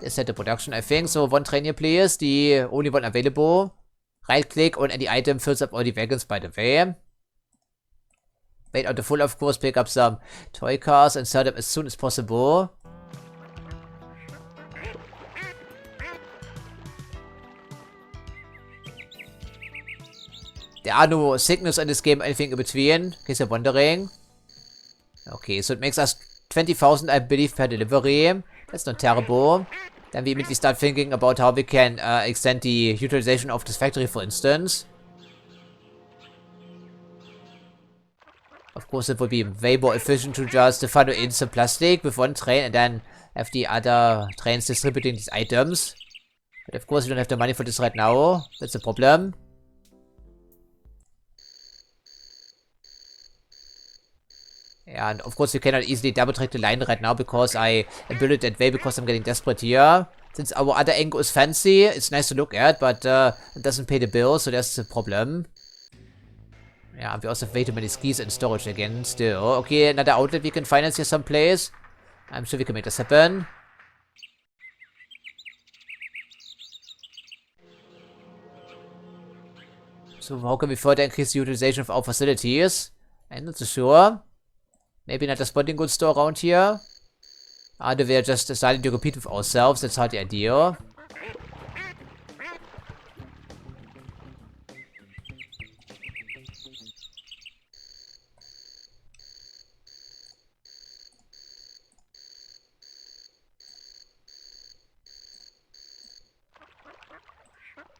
It's set to production, I think. So, one train here, please. The only one available. Right click on any item, fills up all the wagons, by the way. Wait out the full, of course. Pick up some toy cars and sell them as soon as possible. There are no signals in this game, anything in between, in case you're wondering. Okay, so it makes us 20,000, I believe, per delivery. That's not terrible. Then we immediately start thinking about how we can extend the utilization of this factory, for instance. Of course, it would be way more efficient to just funnel in some plastic with one train and then have the other trains distributing these items. But of course, we don't have the money for this right now. That's the problem. Yeah, and of course we cannot easily double track the line right now because I built it that way because I'm getting desperate here. Since our other angle is fancy, it's nice to look at, but it doesn't pay the bill, so that's the problem. Yeah, we also have way too many skis in storage again, still. Okay, another outlet we can finance here someplace. I'm sure we can make this happen. So how can we further increase the utilization of our facilities? I'm not so sure. Maybe not a sporting goods store around here. Either we are just deciding to compete with ourselves, that's not the idea.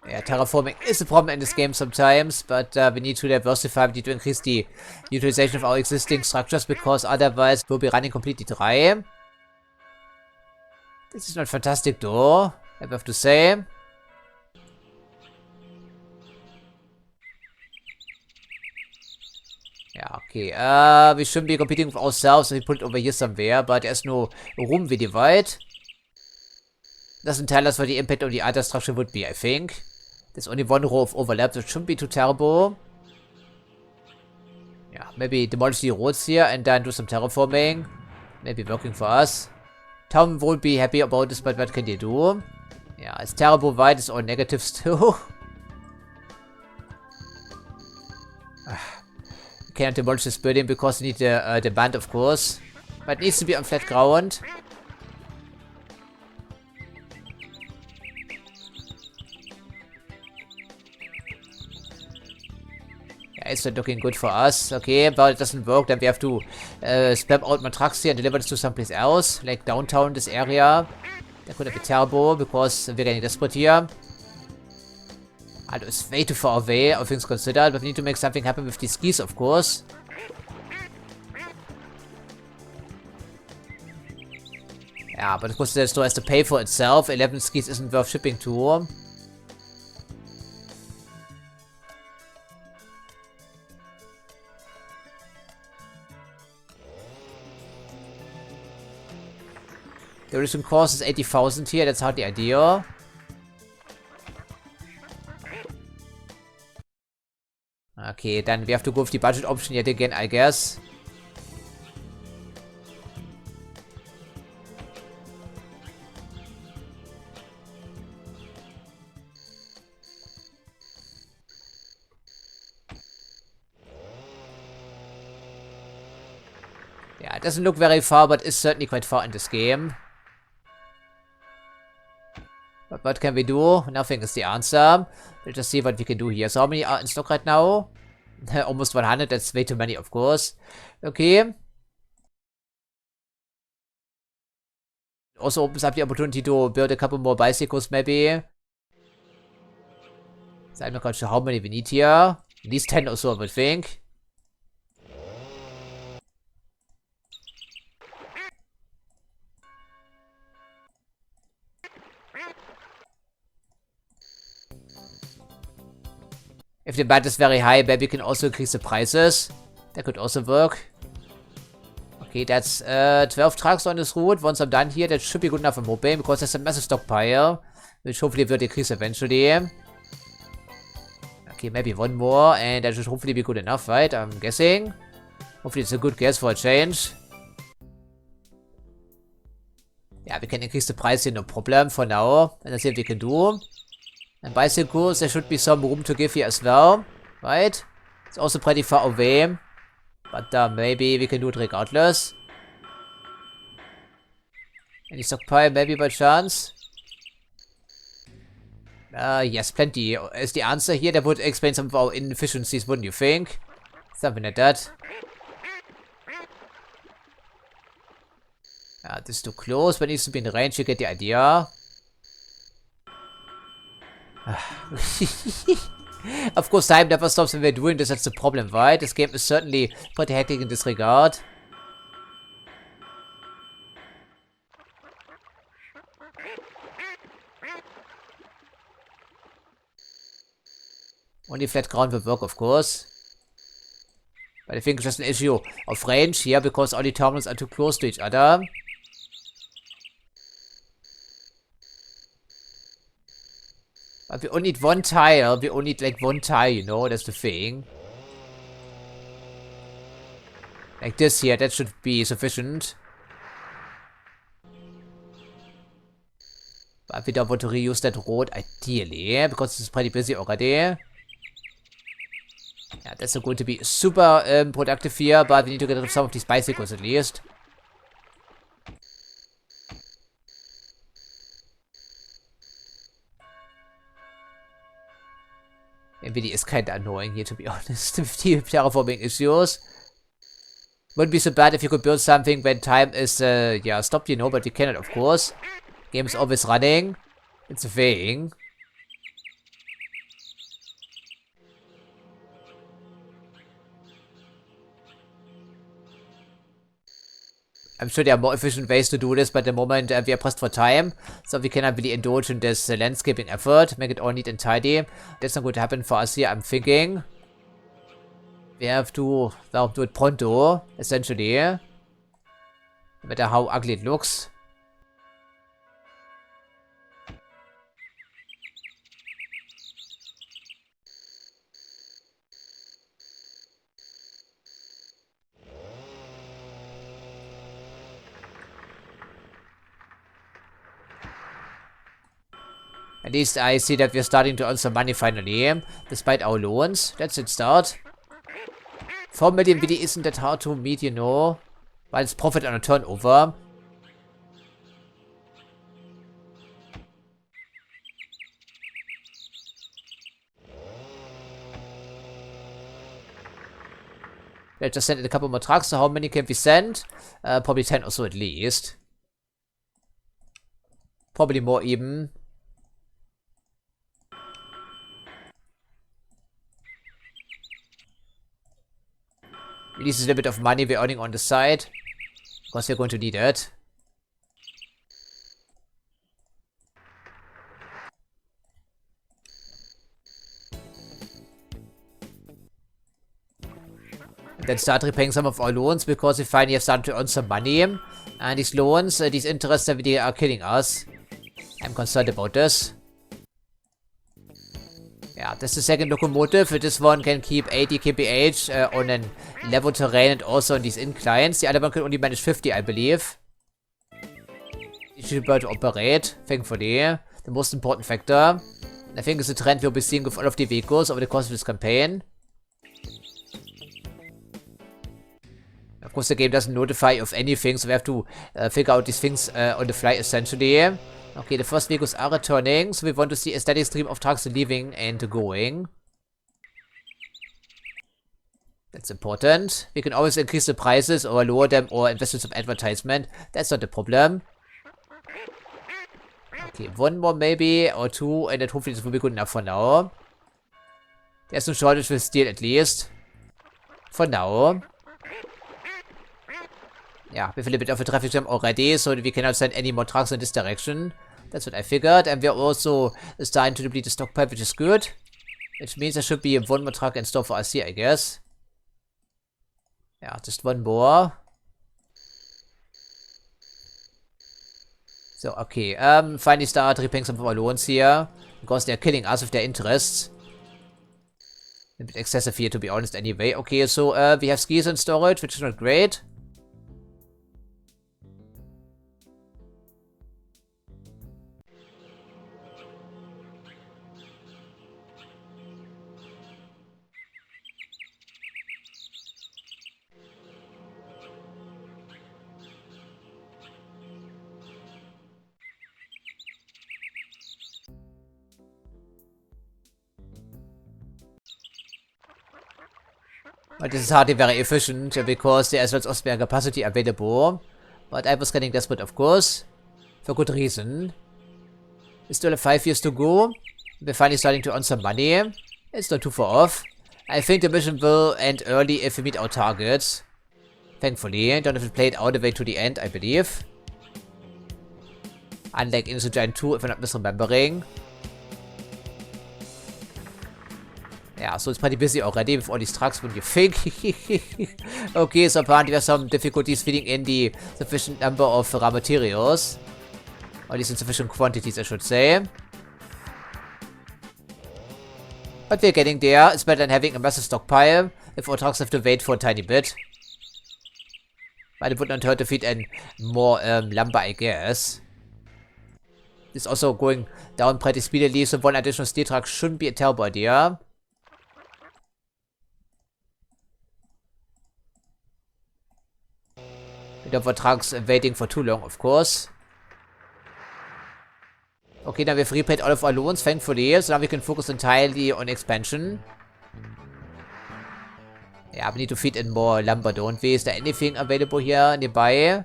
Yeah, terraforming is a problem in this game sometimes, but we need to diversify, we need to increase the utilization of our existing structures, because otherwise we'll be running completely dry. This is not fantastic though, I have to say. Yeah, okay, we shouldn't be competing with ourselves, so we put it over here somewhere, but there's no room we divide. Doesn't tell us what the impact on the other structure would be, I think. There's only one row of overlap, so it shouldn't be too terrible. Yeah, maybe demolish the roads here and then do some terraforming. Maybe working for us. Tom won't be happy about this, but what can you do? Yeah, it's terrible, right? It's all negatives too. You cannot demolish this building because you need the band, of course. But it needs to be on flat ground. Yeah, it's not looking good for us. Okay, but it doesn't work. Then we have to spam out my trucks here and deliver this to someplace else. Like downtown, this area. That could have been terrible because we're getting desperate here. I know it's way too far away, all things considered, but we need to make something happen with these skis, of course. Yeah, but of course the store has to pay for itself. 11 skis isn't worth shipping to. The original cost is 80,000 here, that's hardly ideal. Okay, then we have to go with the budget option yet again, I guess. Yeah, it doesn't look very far, but it's certainly quite far in this game. But what can we do? Nothing is the answer. Let's just see what we can do here. So how many are in stock right now? Almost 100. That's way too many, of course. Okay. Also opens up the opportunity to build a couple more bicycles, maybe. So I'm not quite sure how many we need here. At least 10 or so, I would think. If the band is very high, maybe we can also increase the prices. That could also work. Okay, that's 12 trucks on this route. Once I'm done here, that should be good enough for mobile because there's a massive stockpile, which hopefully will decrease eventually. Okay, maybe one more, and that should hopefully be good enough, right? I'm guessing. Hopefully it's a good guess for a change. Yeah, we can increase the price here, no problem for now. And let's see what we can do. And bicycles, there should be some room to give here as well, right? It's also pretty far away. But maybe we can do it regardless. Any stockpile, maybe by chance? Yes, plenty is the answer here. That would explain some of our inefficiencies, wouldn't you think? Something like that. This is too close, but it needs to be in range. You get the idea. Of course, time never stops when we're doing this. That's the problem, right? This game is certainly pretty hectic in this regard. Only flat ground will work, of course. But I think it's just an issue of range here because all the terminals are too close to each other. But we only need one tile. We only need like one tile, you know, that's the thing. Like this here, that should be sufficient. But we don't want to reuse that road ideally, because it's pretty busy already. Yeah, that's not going to be super productive here, but we need to get rid of some of these bicycles at least. NVIDIA is kind of annoying here, to be honest, with the terraforming issues. Wouldn't be so bad if you could build something when time is, yeah, stopped, you know, but you cannot, of course. Game is always running. It's a thing. I'm sure there are more efficient ways to do this, but at the moment we are pressed for time, so we cannot really indulge in this landscaping effort, make it all neat and tidy. That's not going to happen for us here, I'm thinking. We have to, well, do it pronto, essentially. No matter how ugly it looks. At least I see that we're starting to earn some money finally, despite our loans. That's a start. 4 million really isn't that hard to meet, you know. But it's profit on a turnover. Let's just send in a couple more trucks. So how many can we send? Probably 10 or so at least. Probably more even. Releases a little bit of money we're earning on the side. Because we're going to need it. And then start repaying some of our loans because we finally have started to earn some money. And these loans, these interests really are killing us. I'm concerned about this. Yeah, that's the second locomotive. This one can keep 80 kph on a level terrain and also on these inclines. The other one can only manage 50, I believe. It should be able to operate, thankfully. The most important factor. I think it's a trend we'll be seeing with all of the vehicles over the course of this campaign. Of course, the game doesn't notify of anything, so we have to figure out these things on the fly, essentially. Okay, the first vehicles are returning, so we want to see a steady stream of trucks leaving and going. That's important. We can always increase the prices or lower them or invest in some advertisement. That's not a problem. Okay, one more maybe, or two, and then hopefully this will be good enough for now. There's no shortage with steel at least. For now. Yeah, we have a little bit of a traffic jam already, so we cannot send any more trucks in this direction. That's what I figured, and we're also starting to deplete the stockpile, which is good. Which means there should be one more truck in store for us here, I guess. Yeah, just one more. So, okay, finally start repaying some of our loans here. Because they're killing us with their interests. A bit excessive here, to be honest, anyway. Okay, so, we have skis in storage, which is not great. But this is hardly very efficient because there is lots of spare capacity available. But I was getting desperate, of course. For good reason. We still have 5 years to go. We're finally starting to earn some money. It's not too far off. I think the mission will end early if we meet our targets. Thankfully. Don't have to play it all the way to the end, I believe. Unlike Industriegigant 2, if I'm not misremembering. Yeah, so it's pretty busy already with all these trucks, when you think. Okay, so apparently there's some difficulties feeding in the sufficient number of raw materials. Or at least in sufficient quantities, I should say. But we're getting there. It's better than having a massive stockpile if our trucks have to wait for a tiny bit. But it would not hurt to feed in more lumber, I guess. It's also going down pretty speedily, so one additional steel truck shouldn't be a terrible idea. We don't want trucks waiting for too long, of course. Okay, now we've repaid all of our loans, thankfully, so now we can focus entirely on expansion. Yeah, we need to feed in more lumber, don't we? Is there anything available here nearby?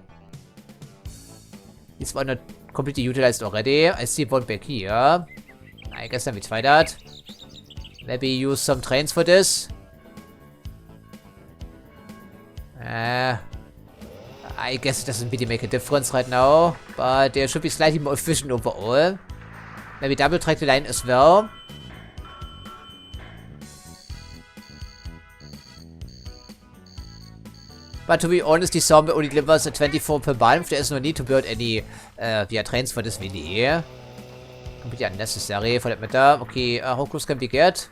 These were not completely utilized already. I see one back here. I guess then we try that. Maybe use some trains for this. I guess it doesn't really make a difference right now, but they should be slightly more efficient overall. Maybe double track the line as well. But to be honest, the sawmill only delivers a 24 per month. There is no need to build any trains for this really. Completely unnecessary for that matter. Okay, how close can we get?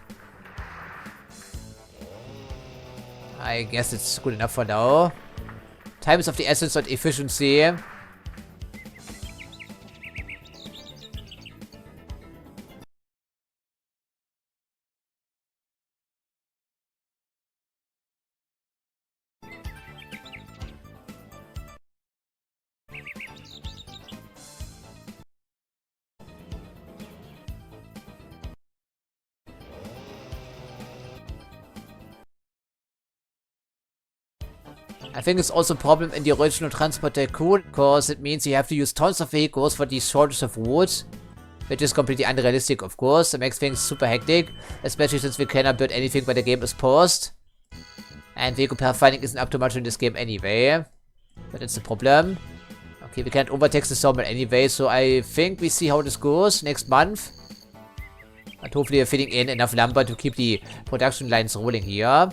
I guess it's good enough for now. Time is of the essence, not efficiency. I think it's also a problem in the original Transport Tycoon, because it means you have to use tons of vehicles for the shortage of wood, which is completely unrealistic, of course. It makes things super hectic, especially since we cannot build anything when the game is paused. And vehicle pathfinding isn't up to much in this game anyway. But it's a problem. Okay, we can't overtax the sawmill anyway, so I think we see how this goes next month. And hopefully we're fitting in enough lumber to keep the production lines rolling here.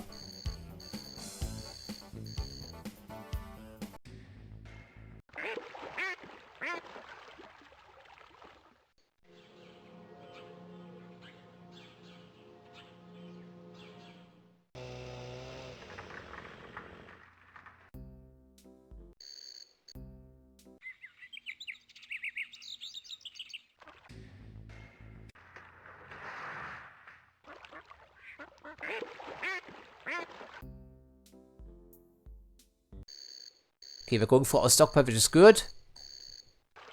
Okay, we're going for our stockpile, which is good.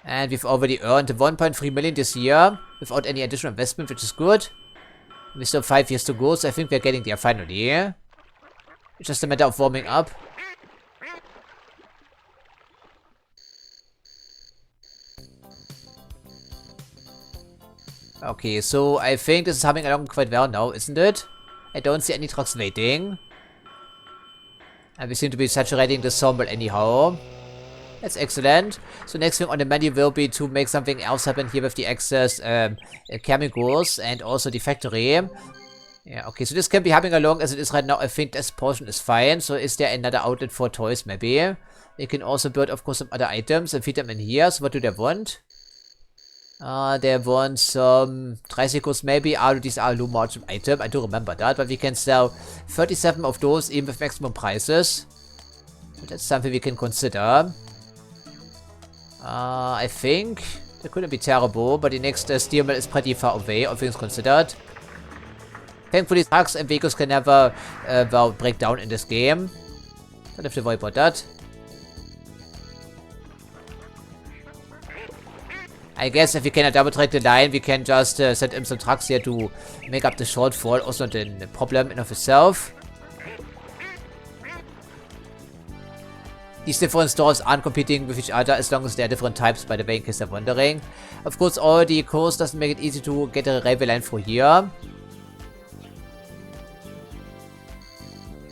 And we've already earned 1.3 million this year without any additional investment, which is good. We still have 5 years to go, so I think we're getting there finally. It's just a matter of warming up. Okay, so I think this is humming along quite well now, isn't it? I don't see any trucks waiting. And we seem to be saturating the sawmill anyhow. That's excellent. So next thing on the menu will be to make something else happen here with the excess chemicals and also the factory. Yeah, okay, so this can be humming along as it is right now. I think this portion is fine. So is there another outlet for toys maybe? We can also build, of course, some other items and feed them in here. So what do they want? They want some tricycles maybe. These are low margin item. I do remember that, but we can sell 37 of those even with maximum prices. So that's something we can consider. I think that couldn't be terrible, but the next steel mill is pretty far away, all things considered. Thankfully, trucks and vehicles can never break down in this game. Don't have to worry about that. I guess if we cannot double track the line, we can just send in some trucks here to make up the shortfall. Also not a problem in of itself. These different stores aren't competing with each other as long as they're different types, by the way, in case you're wondering. Of course, all the course doesn't make it easy to get a railway line through here.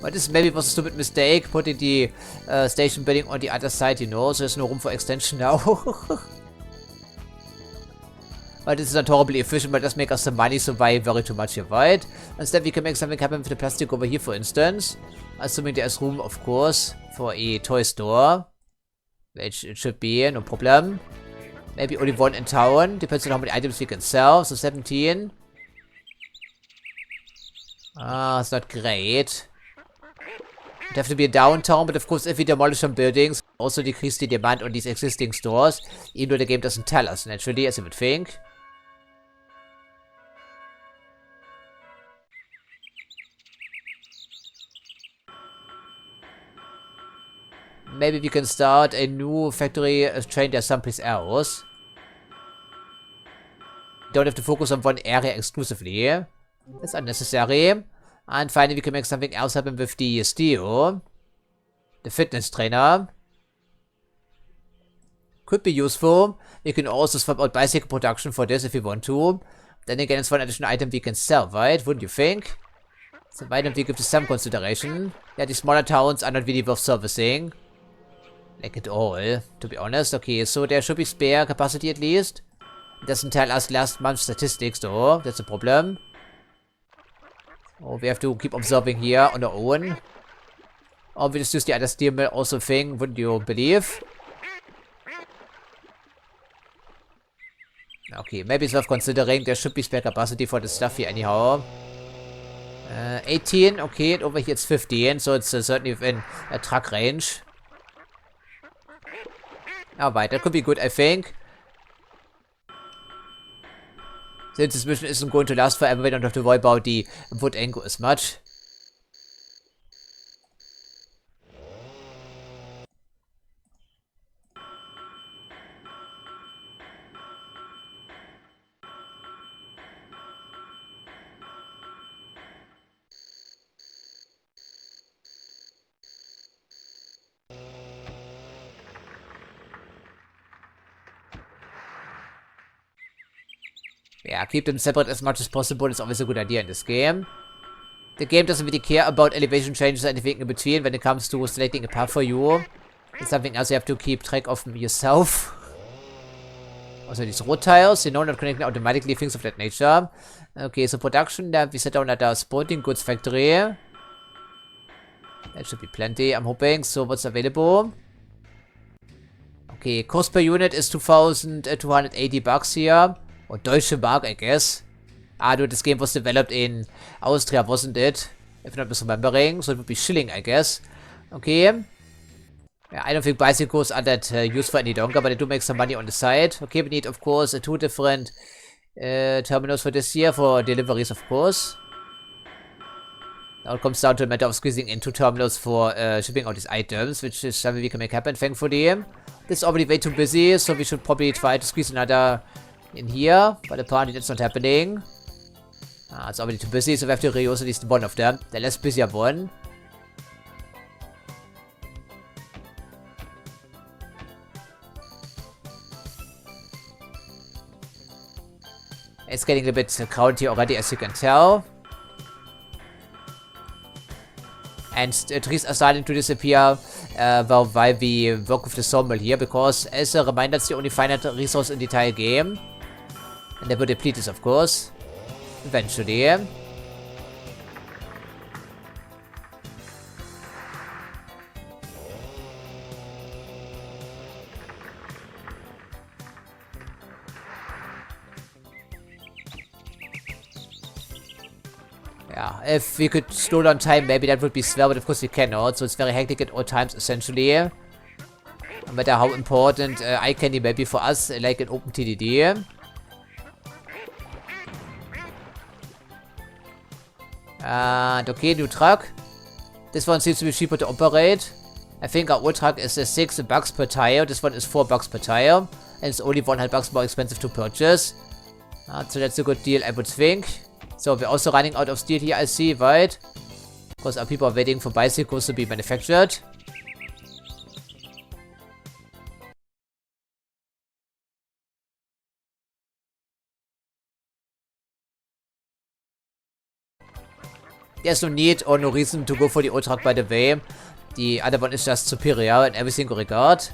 But this maybe was a stupid mistake, putting the station building on the other side, you know, so there's no room for extension now. But this is not horribly efficient, but does make us some money, so why worry too much here, right? Instead, we can make something happen with the plastic over here, for instance. Assuming there is room, of course, for a toy store. Which it should be, no problem. Maybe only one in town, depends on how many items we can sell. So 17. It's not great. It have to be a downtown, but of course if we demolish some buildings, also decrease the demand on these existing stores. Even though the game doesn't tell us, naturally, as you would think. Maybe we can start a new factory train there someplace else. Don't have to focus on one area exclusively. That's unnecessary. And finally we can make something else happen with the steel. The fitness trainer. Could be useful. We can also swap out bicycle production for this if we want to. Then again, it's one additional item we can sell, right? Wouldn't you think? So why don't we give this some consideration? Yeah, the smaller towns are not really worth servicing. Like at all, to be honest. Okay, so there should be spare capacity at least. It doesn't tell us last month's statistics though. That's a problem. Oh, we have to keep observing here on our own. Or we just use the other steel mill also thing, wouldn't you believe? Okay, maybe it's worth considering. There should be spare capacity for this stuff here anyhow. 18, okay, and over here it's 15, so it's certainly within a truck range. Alright, that could be good, I think. Since this mission isn't going to last forever, we don't have to worry about the wood angle as much. Yeah, keep them separate as much as possible. It's always a good idea in this game. The game doesn't really care about elevation changes or anything in between when it comes to selecting a path for you. It's something else you have to keep track of yourself. Also these road tiles, you know, not connecting automatically, things of that nature. Okay, so production, we set down at our sporting goods factory. That should be plenty, I'm hoping. So what's available? Okay, cost per unit is 2,280 bucks here. Or Deutsche Mark, I guess. Ah, dude, this game was developed in Austria, wasn't it? If not misremembering, so it would be shilling, I guess. Okay. Yeah, I don't think bicycles are that useful any longer, but they do make some money on the side. Okay, we need, of course, 2 different terminals for this year, for deliveries, of course. Now it comes down to a matter of squeezing in 2 terminals for shipping out these items, which is something we can make happen, thankfully. This is already way too busy, so we should probably try to squeeze another in here, but apparently that's not happening. It's already too busy, so we have to reuse at least one of them. The less busier one. It's getting a bit crowded here already, as you can tell. And trees are starting to disappear while we work with the sawmill here, because as a reminder, it's the only finite resource in the entire game. And they will deplete this, of course. Eventually. Yeah, if we could slow down time, maybe that would be swell, but of course we cannot, so it's very hectic at all times, essentially. No matter how important eye candy may be for us, like an open TDD. And okay, new truck. This one seems to be cheaper to operate. I think our old truck is 6 bucks per tire. This one is 4 bucks per tire. And it's only 100 bucks more expensive to purchase. So that's a good deal, I would think. So we're also running out of steel here, I see, right? Because our people are waiting for bicycles to be manufactured. There's no need or no reason to go for the old truck, by the way. The other one is just superior in every single regard.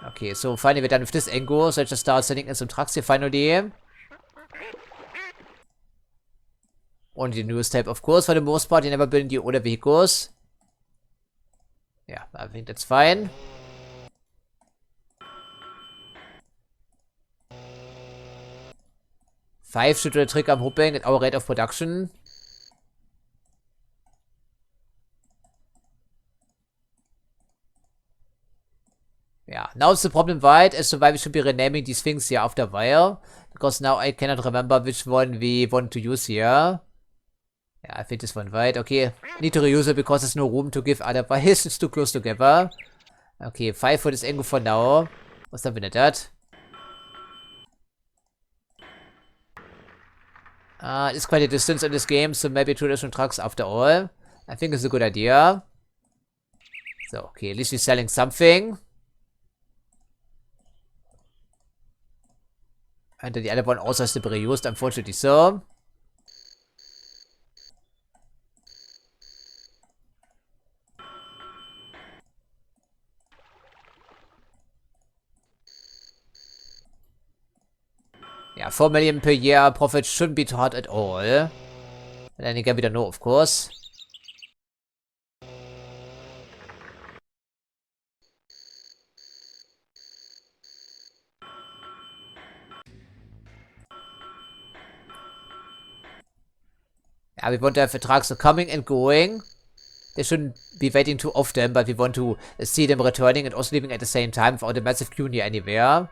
Okay, so finally we're done with this angle, so let's just start sending in some trucks here finally. On the newest type, of course, for the most part, you never build the older vehicles. Yeah, I think that's fine. Five should do the trick, I'm hoping, at our rate of production. Yeah, now it's the problem, right? As to why we should be renaming these things here after a while. Because now I cannot remember which one we want to use here. Yeah, I think this one, right? Okay, need to reuse it because there's no room to give, otherwise it's too close together. Okay, 5 for this angle for now. What's up with that? It's quite a distance in this game, so maybe 2 additional trucks after all. I think it's a good idea. So, okay, at least we're selling something. And then the other one also has to be reused, unfortunately so. Yeah, 4 million per year profit shouldn't be too hard at all. And then again, we don't know, of course. Yeah, we want to have the trucks coming and going. They shouldn't be waiting too often, but we want to see them returning and also leaving at the same time without a massive queue here anywhere.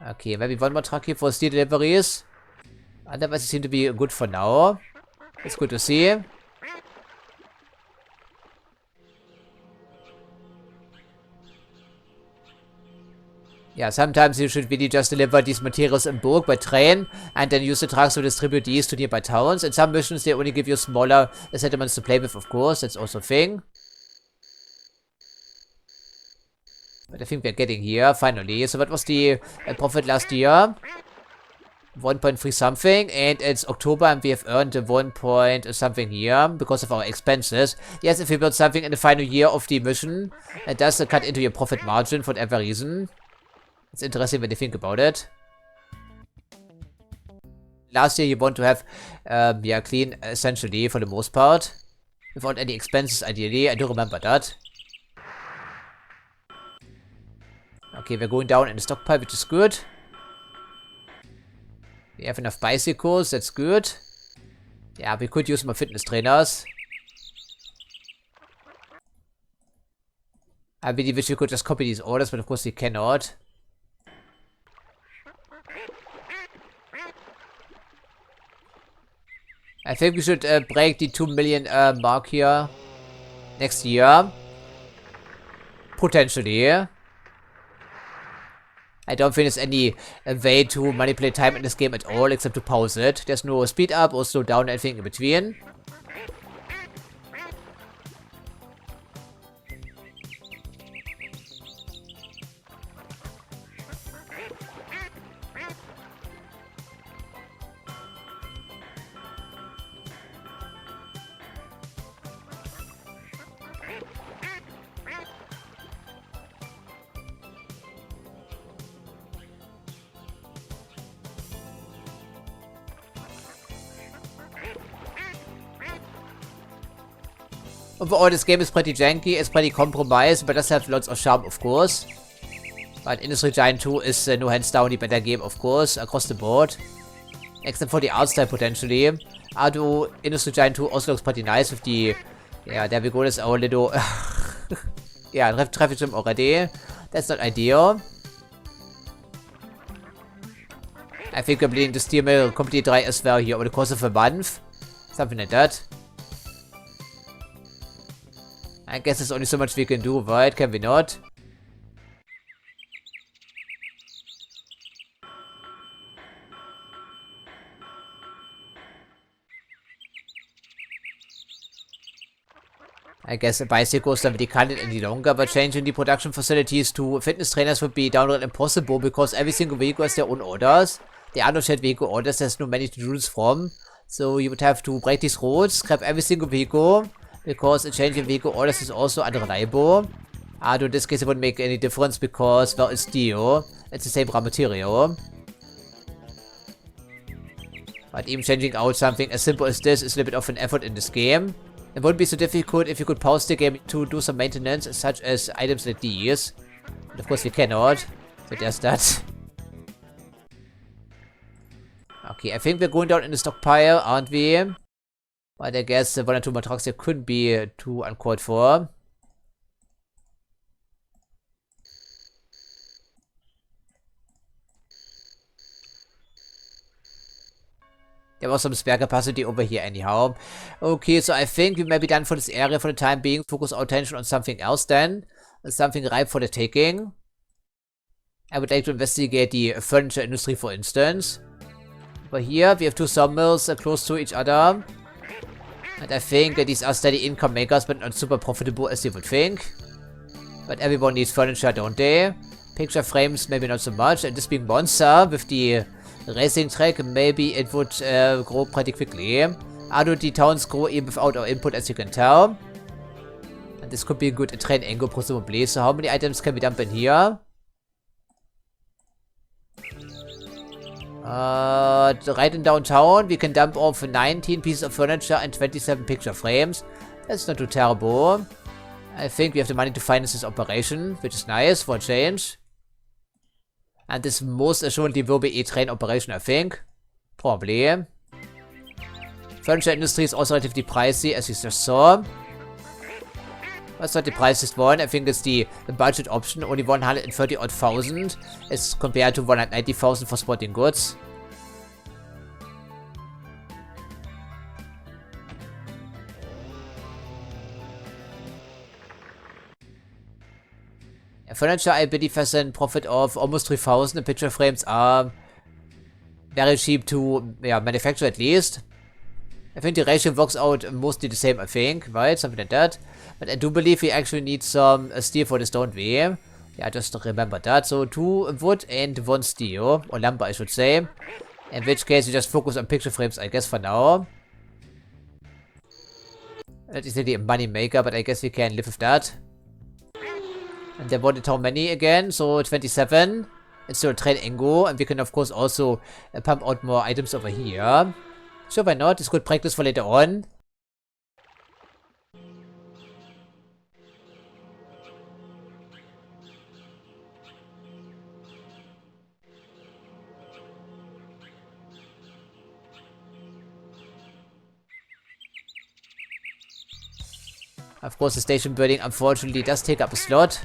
Okay, maybe one more truck here for steel deliveries. Otherwise, it seems to be good for now. It's good to see. Yeah, sometimes you should really just deliver these materials in bulk by train, and then use the trucks to distribute these to nearby towns. In some missions, they only give you smaller settlements to play with, of course. That's also a thing. But I think we're getting here, finally. So what was the profit last year? 1.3 something, and it's October and we have earned 1 point something here because of our expenses. Yes, if you build something in the final year of the mission, it does cut into your profit margin for whatever reason. It's interesting when you think about it. Last year you want to have, yeah, clean essentially for the most part. Without any expenses ideally, I do remember that. Okay, we're going down in the stockpile, which is good. We have enough bicycles, that's good. Yeah, we could use more fitness trainers. I really wish we could just copy these orders, but of course we cannot. I think we should break the 2 million mark here next year. Potentially. I don't think there's any way to manipulate time in this game at all except to pause it. There's no speed up or slow down, anything in between. Overall, this game is pretty janky, it's pretty compromised, but does have lots of charm, of course. But Industriegigant 2 is no hands down the better game, of course, across the board. Except for the art style, potentially. Although Industriegigant 2 also looks pretty nice with the... Yeah, there we go, that's our little... yeah, traffic jam already. That's not ideal. I think we're bleeding the steel mill completely dry as well here over the course of a month. Something like that. I guess there's only so much we can do, right? Can we not? I guess the bicycles don't really cut it any longer, but changing the production facilities to fitness trainers would be downright impossible because every single vehicle has their own orders. There are no shared vehicle orders, there's no many to choose from. So you would have to break these rules, scrap every single vehicle, because a change in vehicle orders is also unreliable. Although in this case it wouldn't make any difference because, well, it's steel. It's the same raw material. But even changing out something as simple as this is a little bit of an effort in this game. It wouldn't be so difficult if you could pause the game to do some maintenance, such as items like these. But of course we cannot. So there's that. Okay, I think we're going down in the stockpile, aren't we? But I guess 1 or 2 more trucks here couldn't be too uncalled for. There was some spare capacity over here anyhow. Okay, so I think we may be done for this area for the time being. Focus our attention on something else then. Something ripe for the taking. I would like to investigate the furniture industry, for instance. Over here we have 2 sawmills close to each other. And I think these are steady income makers, but not super profitable as you would think. But everyone needs furniture, don't they? Picture frames, maybe not so much. And this being Monster with the racing track, maybe it would grow pretty quickly. Although the towns grow even without our input, as you can tell. And this could be a good train angle, presumably. So how many items can we dump in here? Right in downtown, we can dump off 19 pieces of furniture and 27 picture frames. That's not too terrible. I think we have the money to finance this operation, which is nice for a change. And this most assuredly will be a train operation, I think. Probably. Furniture industry is also relatively pricey, as you just saw. That's not the priciest one. I think it's the budget option. Only 130,000 as compared to 190,000 for sporting goods. Furniture, I believe, has a profit of almost 3,000, and picture frames are very cheap to manufacture at least. I think the ratio works out mostly the same, I think, right? Something like that. But I do believe we actually need some steel for this, don't we? Yeah, just remember that. So 2 wood and 1 steel, or lumber, I should say. In which case, we just focus on picture frames, I guess, for now. That is really a money maker, but I guess we can live with that. And they wanted how many again? So 27. It's still a trade angle, and we can of course also pump out more items over here. So why not? It's good practice for later on. Of course, the station building unfortunately does take up a slot.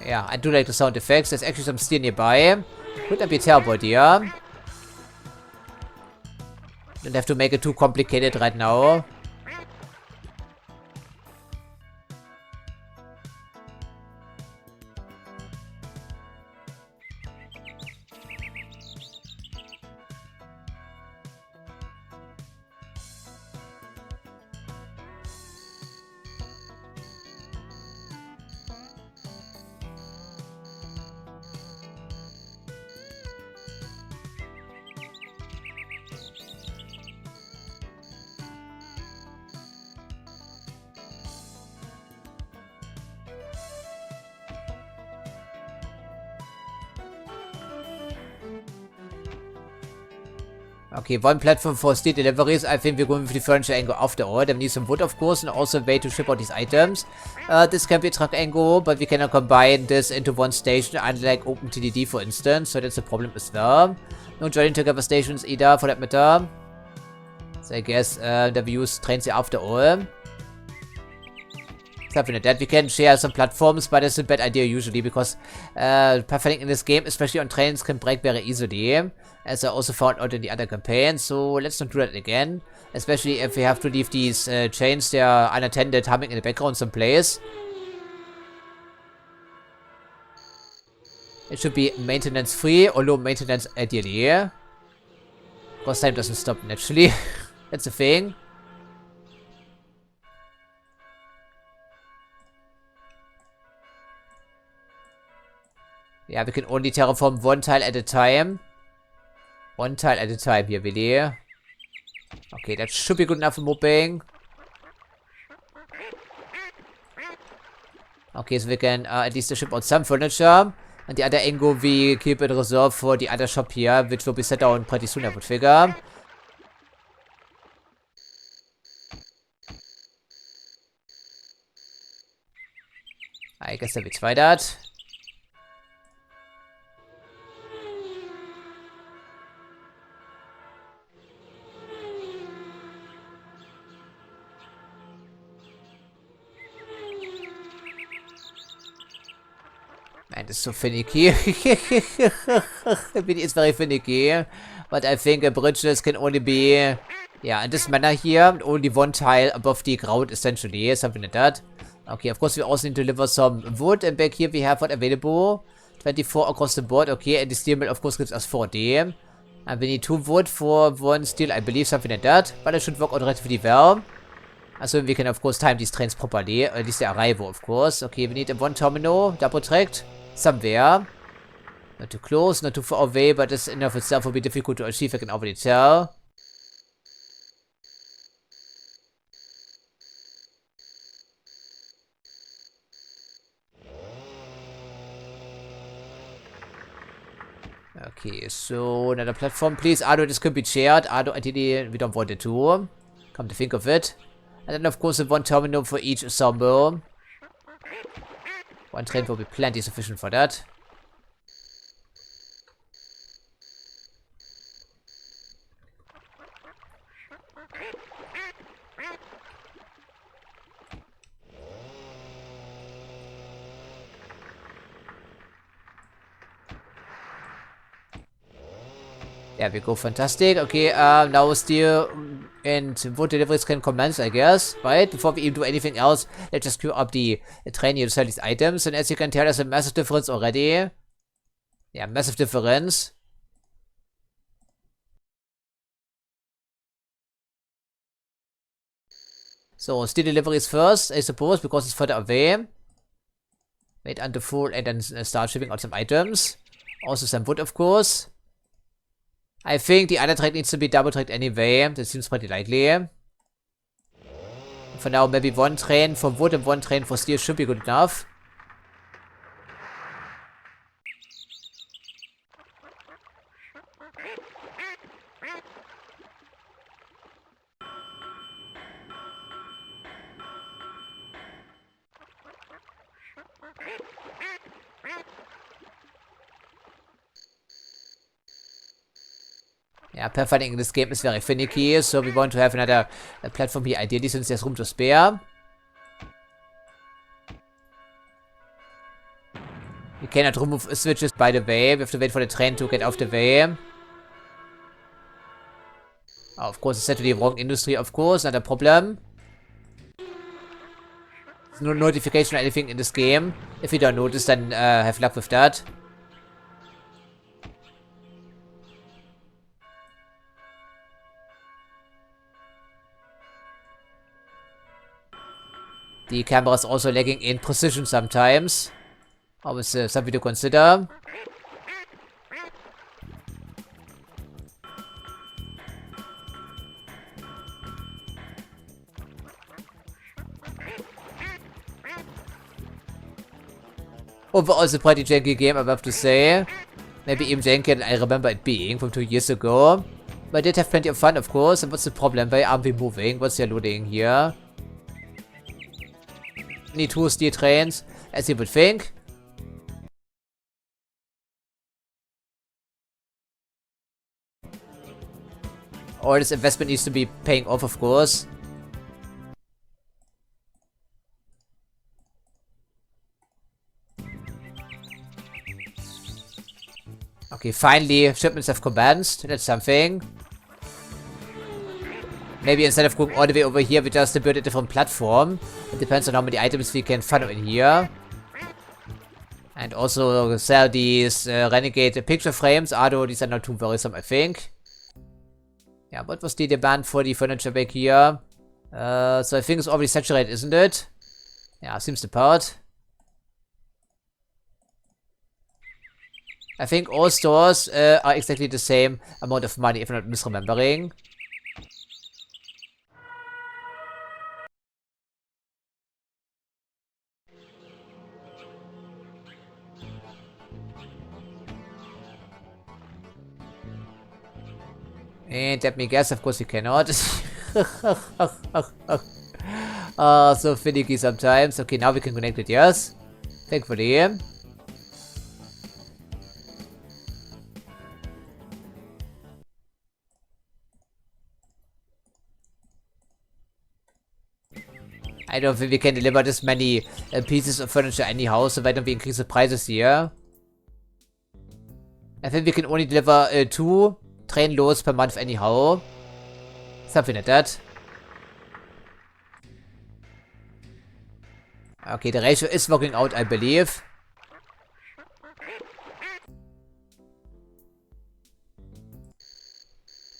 Yeah, I do like the sound effects. There's actually some steel nearby. Would not be a terrible idea. Don't have to make it too complicated right now. Okay, one platform for steel deliveries. I think we're going with the furniture angle after all. Then we need some wood, of course, and also a way to ship out these items. This can be a truck angle, but we cannot combine this into one station, unlike OpenTDD, for instance. So that's a problem as well. No joining together stations either, for that matter. So I guess that we use trains here after all. Something like that. We can share some platforms, but it's a bad idea usually because pathfinding in this game, especially on trains, can break very easily. As I also found out in the other campaign, so let's not do that again. Especially if we have to leave these chains there unattended, humming in the background someplace. It should be maintenance free, or low maintenance ideally. Because time doesn't stop naturally. That's the thing. Yeah, we can only terraform one tile at a time. One tile at a time here, really. Okay, that should be good enough for mobbing. Okay, so we can at least ship out some furniture. And the other angle we keep in reserve for the other shop here, which will be set down pretty soon, I would figure. I guess da wird's weitert. Man, it's so finicky. It's very finicky. But I think bridges can only be, yeah, in this manner here, only one tile above the ground, essentially, something like that. Okay, of course we also need to deliver some wood, and back here we have what available. 24 across the board, okay, and the steel mill of course gives us 40. And we need 2 wood for 1 steel, I believe, something like that. But it should work out relatively well. Also we can of course time these trains properly, at least the arrival of course. Okay, we need a 1 terminal, double tracked, somewhere. Not too close, not too far away, but this in of itself will be difficult to achieve, I can already tell. Okay, so another platform, please. Ado, this could be shared. Ado, ideally, we don't want it to. Come to think of it. And then, of course, 1 terminal for each ensemble. 1 train will be plenty sufficient for that. There we go, fantastic. Okay, now steel And wood deliveries can commence, I guess, right? Before we even do anything else, let's just queue up the train here to sell these items. And as you can tell, there's a massive difference already. Yeah, massive difference. So, steel deliveries first, I suppose, because it's further away. Wait until full and then start shipping out some items. Also some wood, of course. I think the other trade needs to be double tracked anyway. That seems pretty likely. For now, maybe one train for wood and one train for steel should be good enough. Yeah, pathfinding in this game is very finicky, so we want to have another platform here, ideally, since there's room to spare. We cannot remove switches, by the way. We have to wait for the train to get off the way. Oh, of course, it's set to the wrong industry, of course, not a problem. There's no notification or anything in this game. If you don't notice, then have luck with that. The camera is also lagging in precision sometimes. Always something to consider. Overall, it's a pretty janky game, I have to say. Maybe even jankier than I remember it being from 2 years ago. But I did have plenty of fun, of course. And what's the problem? Why aren't we moving? What's the loading here? Need 2 steel trains, as you would think. All this investment needs to be paying off, of course. Okay, finally, shipments have commenced. That's something. Maybe instead of going all the way over here, we just build a different platform. It depends on how many items we can funnel in here. And also sell these renegade picture frames, although these are not too worrisome, I think. Yeah, what was the demand for the furniture back here? So I think it's already saturated, isn't it? Yeah, seems the part. I think all stores are exactly the same amount of money, if I'm not misremembering. And let me guess, of course we cannot. So finicky sometimes. Okay, now we can connect it, yes. Thankfully. I don't think we can deliver this many pieces of furniture anyhow, so why don't we increase the prices here? I think we can only deliver 2 train loads per month anyhow. Something like that. Okay, the ratio is working out, I believe.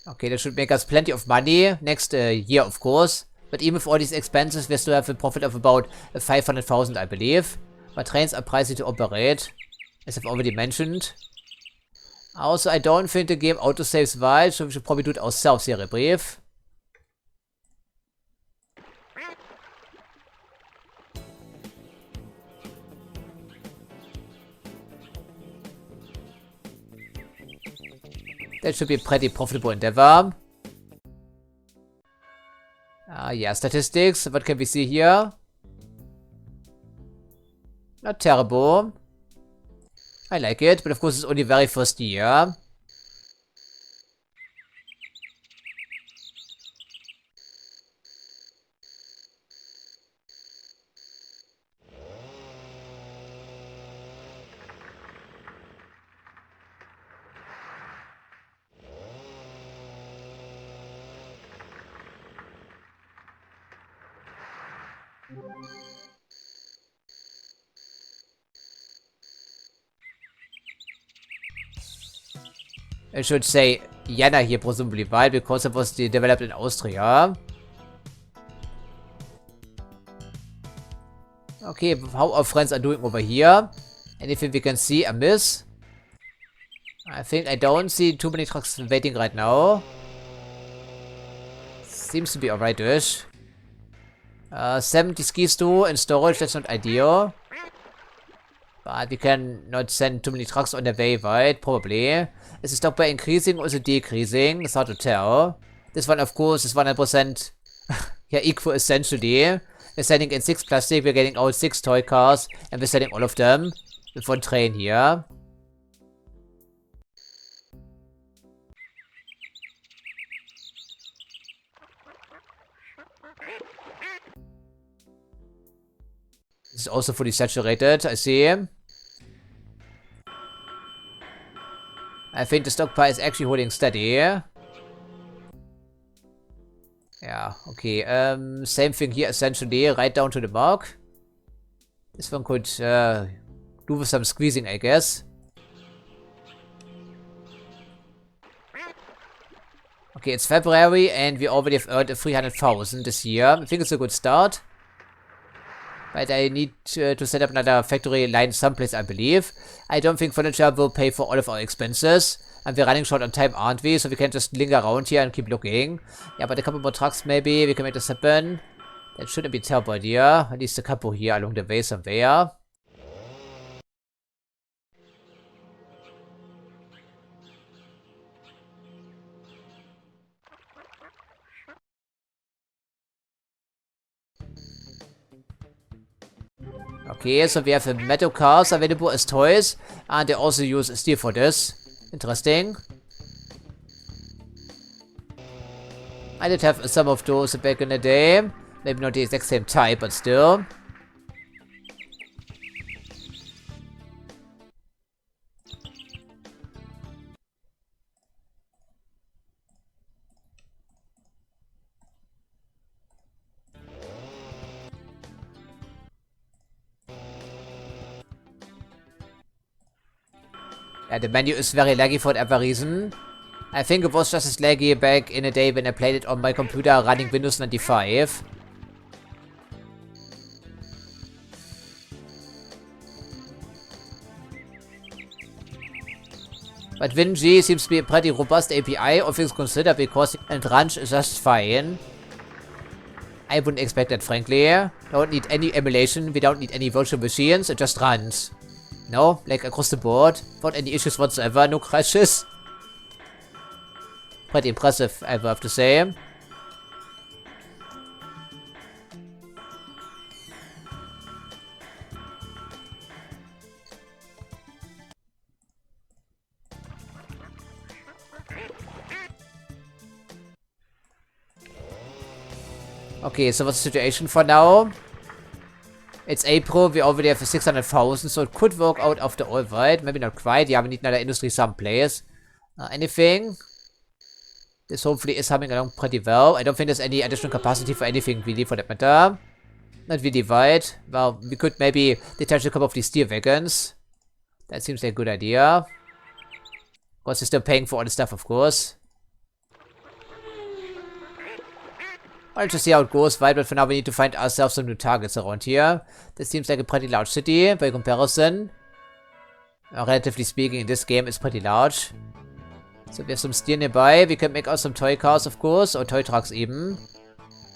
Okay, that should make us plenty of money next year, of course. But even with all these expenses, we still have a profit of about 500,000, I believe. But trains are pricey to operate, as I've already mentioned. Also, I don't think the game autosaves well, so we should probably do it ourselves here, brief. That should be a pretty profitable endeavor. Yeah, statistics. What can we see here? Not terrible. I like it, but of course it's only very first year. I should say Jena here, presumably, why? Because it was developed in Austria. Okay, how our friends are doing over here? Anything we can see amiss? I think I don't see too many trucks waiting right now. Seems to be alright-ish. 70 skis though in storage, that's not ideal. But we can not send too many trucks on the way, right? Probably. Is the stockpile increasing or is it decreasing? It's hard to tell. This one, of course, is 100% yeah, equal essentially. We're sending in 6 plastic, we're getting out 6 toy cars, and we're sending all of them with one train here. This is also fully saturated, I see. I think the stockpile is actually holding steady. Yeah, okay. Same thing here, essentially, right down to the mark. This one could do with some squeezing, I guess. Okay, it's February, and we already have earned 300,000 this year. I think it's a good start. But I need to set up another factory line someplace, I believe. I don't think furniture will pay for all of our expenses. And we're running short on time, aren't we? So we can just linger around here and keep looking. Yeah, but a couple more trucks maybe. We can make this happen. That shouldn't be a terrible idea. At least a couple here along the way somewhere. Okay, so we have metal cars available as toys. And they also use steel for this. Interesting. I did have some of those back in the day. Maybe not the exact same type, but still. Yeah, the menu is very laggy for whatever reason. I think it was just as laggy back in the day when I played it on my computer running Windows 95. But WinG seems to be a pretty robust API, all things considered, because and runs is just fine. I wouldn't expect that, frankly. Don't need any emulation, we don't need any virtual machines, it just runs. No, like across the board, without any issues whatsoever, no crashes. Pretty impressive, I have to say. Okay, so what's the situation for now? It's April, we already have 600,000, so it could work out after all, right? Maybe not quite, yeah, we need another industry someplace. Anything? This hopefully is humming along pretty well. I don't think there's any additional capacity for anything really, for that matter. Not really wide. Well, we could maybe detach a couple of these steel wagons. That seems like a good idea. Of course, we're still paying for all the stuff, of course. I'll just see how it goes, right? But for now, we need to find ourselves some new targets around here. This seems like a pretty large city by comparison. Relatively speaking, in this game, it's pretty large. So we have some steel nearby. We can make out some toy cars, of course, or toy trucks even.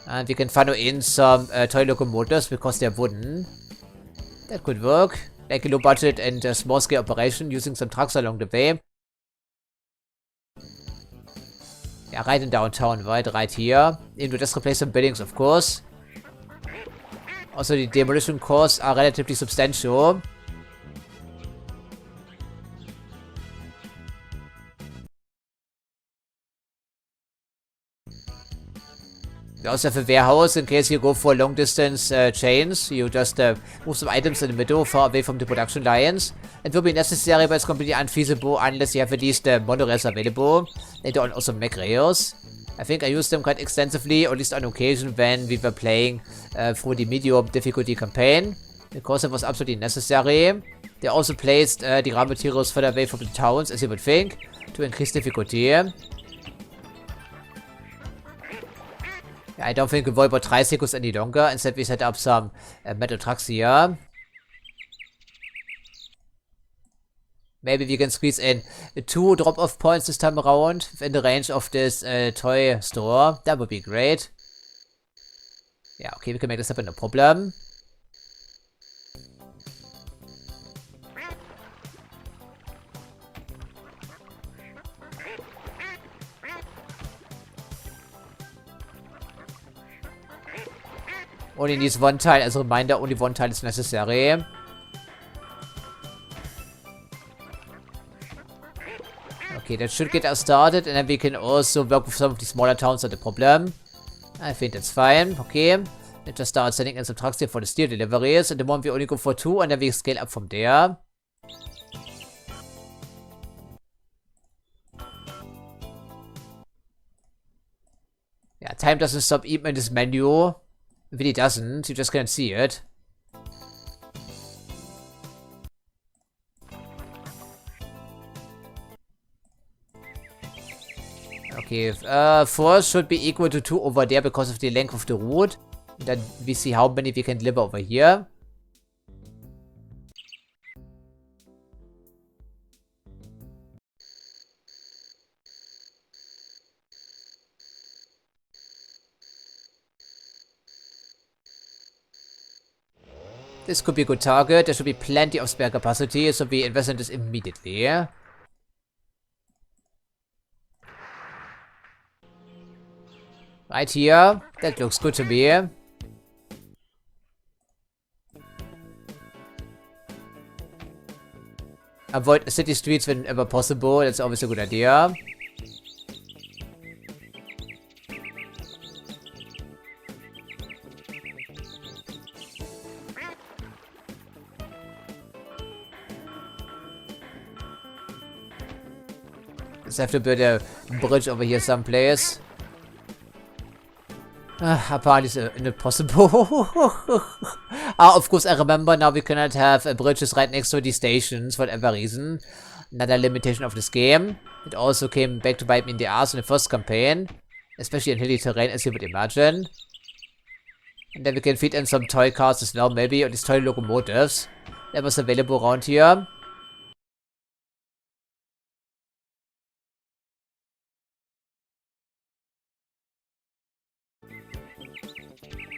And we can funnel in some toy locomotives because they're wooden. That could work. Like a low budget and small scale operation using some trucks along the way. Yeah, right in downtown, right here. Even to just replace some buildings, of course. Also, the demolition costs are relatively substantial. We also have a warehouse in case you go for long distance chains. You just move some items in the middle, far away from the production lines. It will be necessary, but it's completely unfeasible unless you have at least monorails available. Later on also mech rails. I think I used them quite extensively, or at least on occasion when we were playing through the medium difficulty campaign, because it was absolutely necessary. They also placed the raw materials further away from the towns, as you would think, to increase difficulty. Yeah, I don't think we worry about tricycles any longer. Instead, we set up some metal trucks here. Maybe we can squeeze in 2 drop-off points this time around within the range of this toy store. That would be great. Yeah, okay, we can make this happen, no problem. Only needs 1 tile. As a reminder, only 1 tile is necessary. Okay, that should get us started, and then we can also work with some of the smaller towns, not a problem. I think that's fine. Okay, let's just start sending in some trucks here for the steel deliveries. At the moment, we only go for 2, and then we scale up from there. Yeah, time doesn't stop even in this menu. It really doesn't. You just can't see it. Okay, force should be equal to 2 over there because of the length of the route. Then we see how many we can deliver over here. This could be a good target. There should be plenty of spare capacity, so we invest in this immediately. Right here. That looks good to me. Avoid city streets whenever possible. That's always a good idea. Let's have to build a bridge over here someplace. Apparently it's not possible. Of course I remember now we cannot have bridges right next to the stations for whatever reason. Another limitation of this game. It also came back to bite me in the ass in the first campaign. Especially in hilly terrain, as you would imagine. And then we can feed in some toy cars as well, maybe, or these toy locomotives. That was available around here.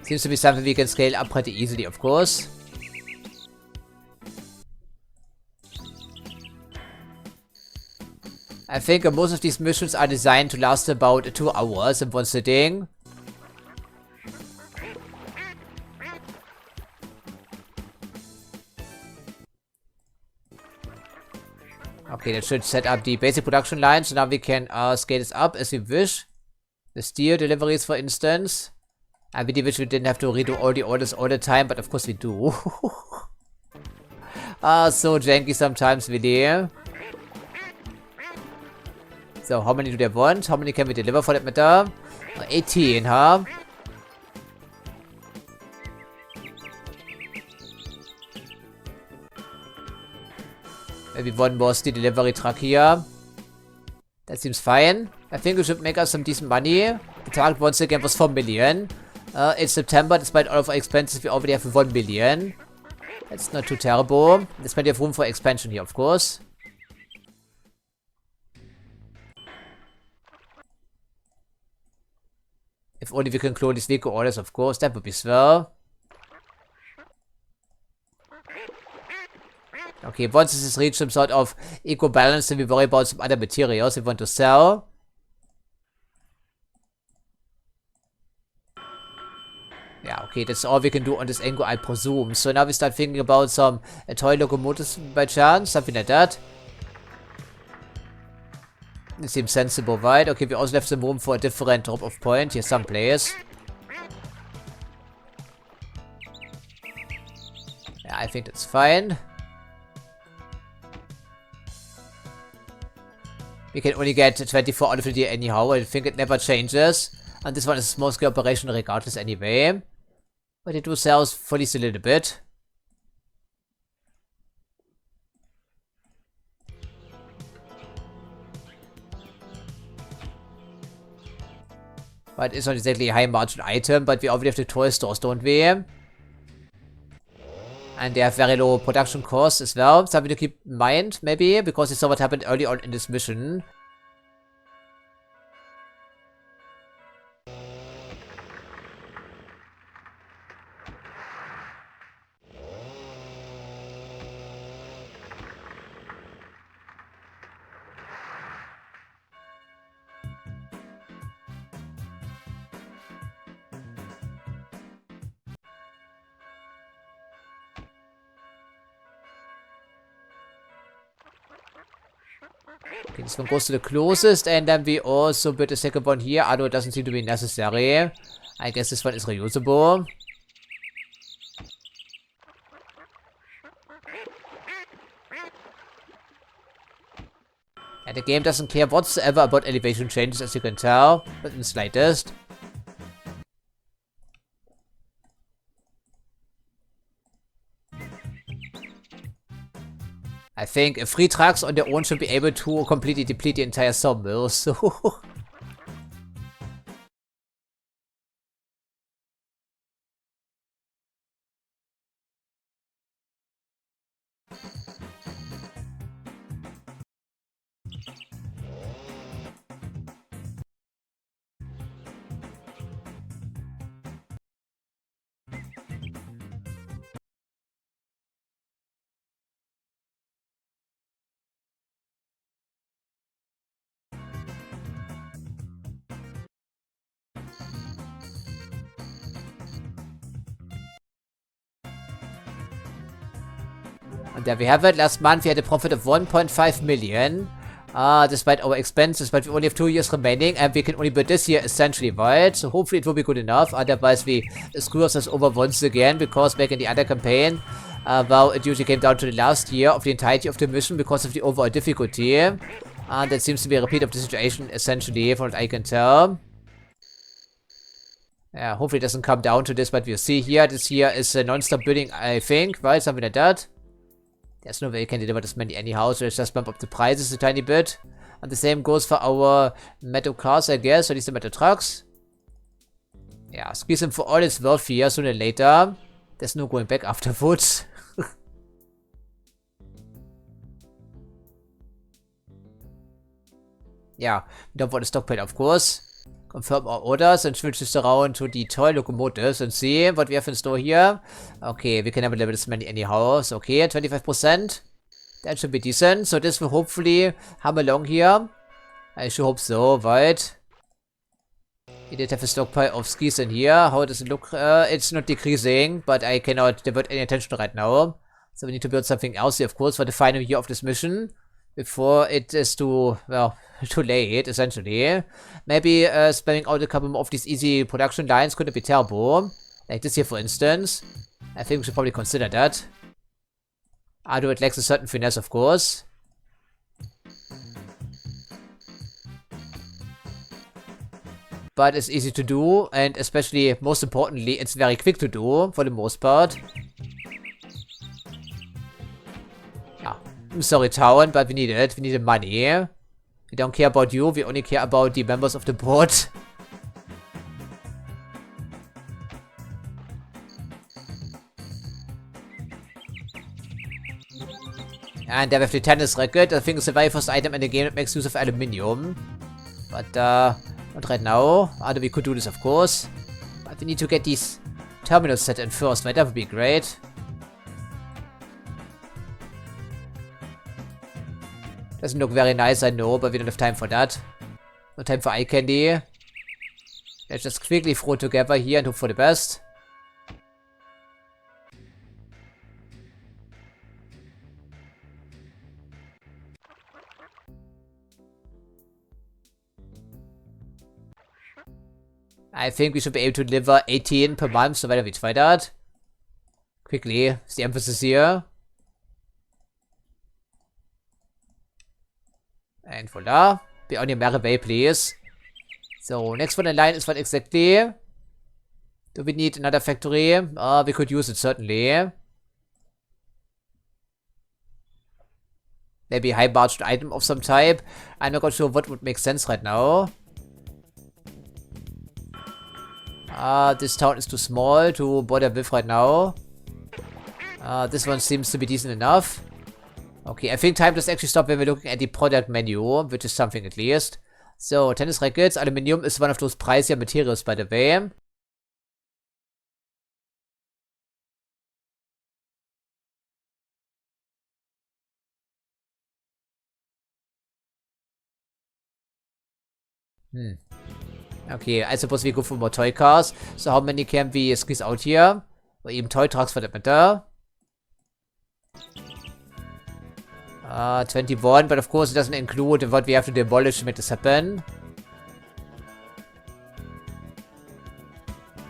Seems to be something we can scale up pretty easily, of course. I think most of these missions are designed to last about 2 hours in one sitting. Okay, that should set up the basic production line, so now we can scale this up as we wish. The steel deliveries, for instance. I really wish we didn't have to redo all the orders all the time, but of course we do. So janky sometimes, really. So, how many do they want? How many can we deliver for that matter? 18, huh? Maybe 1 more steel delivery truck here. That seems fine. I think we should make us some decent money. The target once again was 4 million. In September, despite all of our expenses, we already have 1 million. That's not too terrible. There's plenty of room for expansion here, of course. If only we can clone these vehicle orders, of course, that would be swell. Okay, once this has reached some sort of equal balance, then we worry about some other materials we want to sell. Yeah, okay, that's all we can do on this angle, I presume. So now we start thinking about some toy locomotives by chance, something like that. It seems sensible, right? Okay, we also left some room for a different drop-off point here someplace. Yeah, I I think that's fine. we can only get 24 out of the year anyhow. I think it never changes. And this one is small scale operation regardless anyway. But it do sell for least a little bit. But it's not exactly a high margin item, but we already have the toy stores, don't we? And they have very low production costs as well. Something to keep in mind, maybe, because it's saw what happened early on in this mission. Okay, this one goes to the closest, and then we also put the second one here, although it doesn't seem to be necessary. I guess this one is reusable. And the game doesn't care whatsoever about elevation changes, as you can tell, not in the slightest. I think 3 trucks on their own should be able to completely deplete the entire sawmill, so... And there we have it. Last month we had a profit of 1.5 million. Despite our expenses, but we only have 2 years remaining, and we can only build this year essentially, right? So hopefully it will be good enough. Otherwise we screw ourselves over once again, because back in the other campaign, well, it usually came down to the last year of the entirety of the mission because of the overall difficulty. And that seems to be a repeat of the situation essentially, from what I can tell. Yeah, hopefully it doesn't come down to this, but we'll see here. This here is a non-stop building, I think, right? Something like that. There's no way you can deliver this many anyhow, so let's just bump up the prices a tiny bit. And the same goes for our metal cars, I guess, or at least the metal trucks. Yeah, squeeze them for all it's worth here, sooner or later. There's no going back afterwards. Yeah, we don't want to stockpile, of course. Confirm our orders and switch this around to the toy locomotives and see what we have in store here. Okay, we can never deliver this many anyhow. So, okay, 25%. That should be decent. So this will hopefully hum along here. I should hope so, right? We did have a stockpile of skis in here. How does it look? It's not decreasing, but I cannot divert any attention right now. So we need to build something else here, of course, for the final year of this mission. Before it is too, well, too late, essentially. Maybe spamming out a couple more of these easy production lines couldn't be terrible. Like this here, for instance. I think we should probably consider that. Although it lacks a certain finesse, of course. But it's easy to do, and especially, most importantly, it's very quick to do, for the most part. I'm sorry, town, but we need it. We need the money. We don't care about you. We only care about the members of the board. And there we have the tennis racket. I think it's the very first item in the game that makes use of aluminium. But, not right now. Although we could do this, of course. But we need to get these terminals set in first, right? That would be great. Doesn't look very nice, I know, but we don't have time for that. No time for eye candy. Let's just quickly throw it together here and hope for the best. I think we should be able to deliver 18 per month, so why don't we try that? Quickly, is the emphasis here. And voila. Be on your merry way, please. So, next one in line is what exactly? Do we need another factory? We could use it, certainly. Maybe a high-margin item of some type. I'm not quite sure what would make sense right now. This town is too small to bother with right now. This one seems to be decent enough. Okay, I think time does actually stop when we're looking at the product menu, which is something at least. So, tennis rackets. Aluminium is one of those pricier materials, by the way. Okay, I suppose we go for more toy cars. So how many can we squeeze out here? Or even toy trucks for that matter. 21, but of course it doesn't include what we have to demolish to make this happen.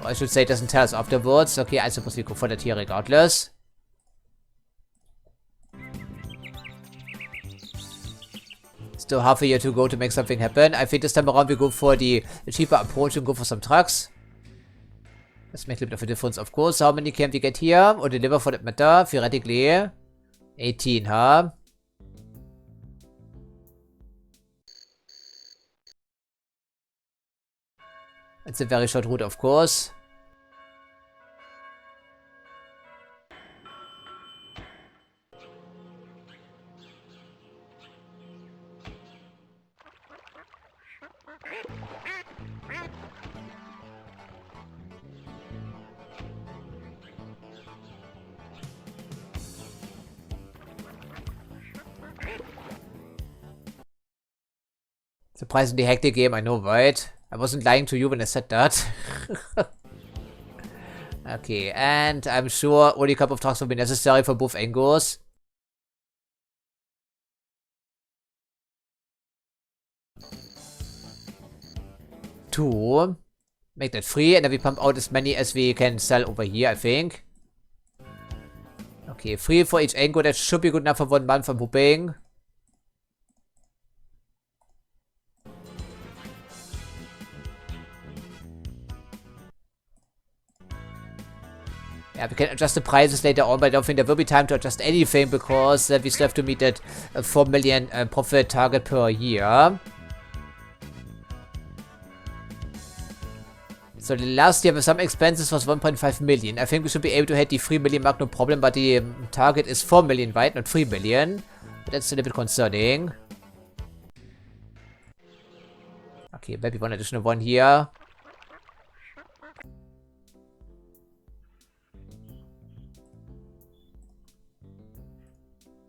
Or I should say it doesn't tell us afterwards. Okay, I suppose we go for that here regardless. Still half a year to go to make something happen. I think this time around we go for the cheaper approach and go for some trucks. This makes a little bit of a difference, of course. How many can we get here? Or deliver for that matter? Theoretically. 18, huh? It's a very short route, of course. Surprisingly hectic game, I know, right? I wasn't lying to you when I said that. Okay, and I'm sure only a couple of trucks will be necessary for both angles. Two. Make that 3, and then we pump out as many as we can sell over here, I think. Okay, 3 for each angle. That should be good enough for 1 month, I'm hoping. Yeah, we can adjust the prices later on, but I don't think there will be time to adjust anything because we still have to meet that 4 million profit target per year. So the last year with some expenses was 1.5 million. I think we should be able to hit the 3 million mark, no problem, but the target is 4 million, right? Not 3 million. But that's a little bit concerning. Okay, maybe one additional one here.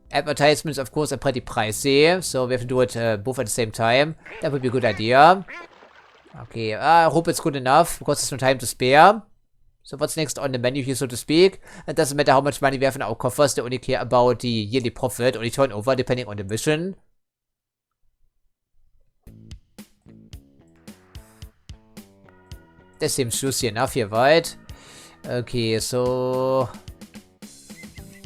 Advertisements, of course, are pretty pricey, so we have to do it both at the same time. That would be a good idea. Okay, I hope it's good enough, because there's no time to spare. So what's next on the menu here, so to speak? It doesn't matter how much money we have in our coffers, they only care about the yearly profit or the turnover, depending on the mission. This seems juicy enough here, right? Okay, so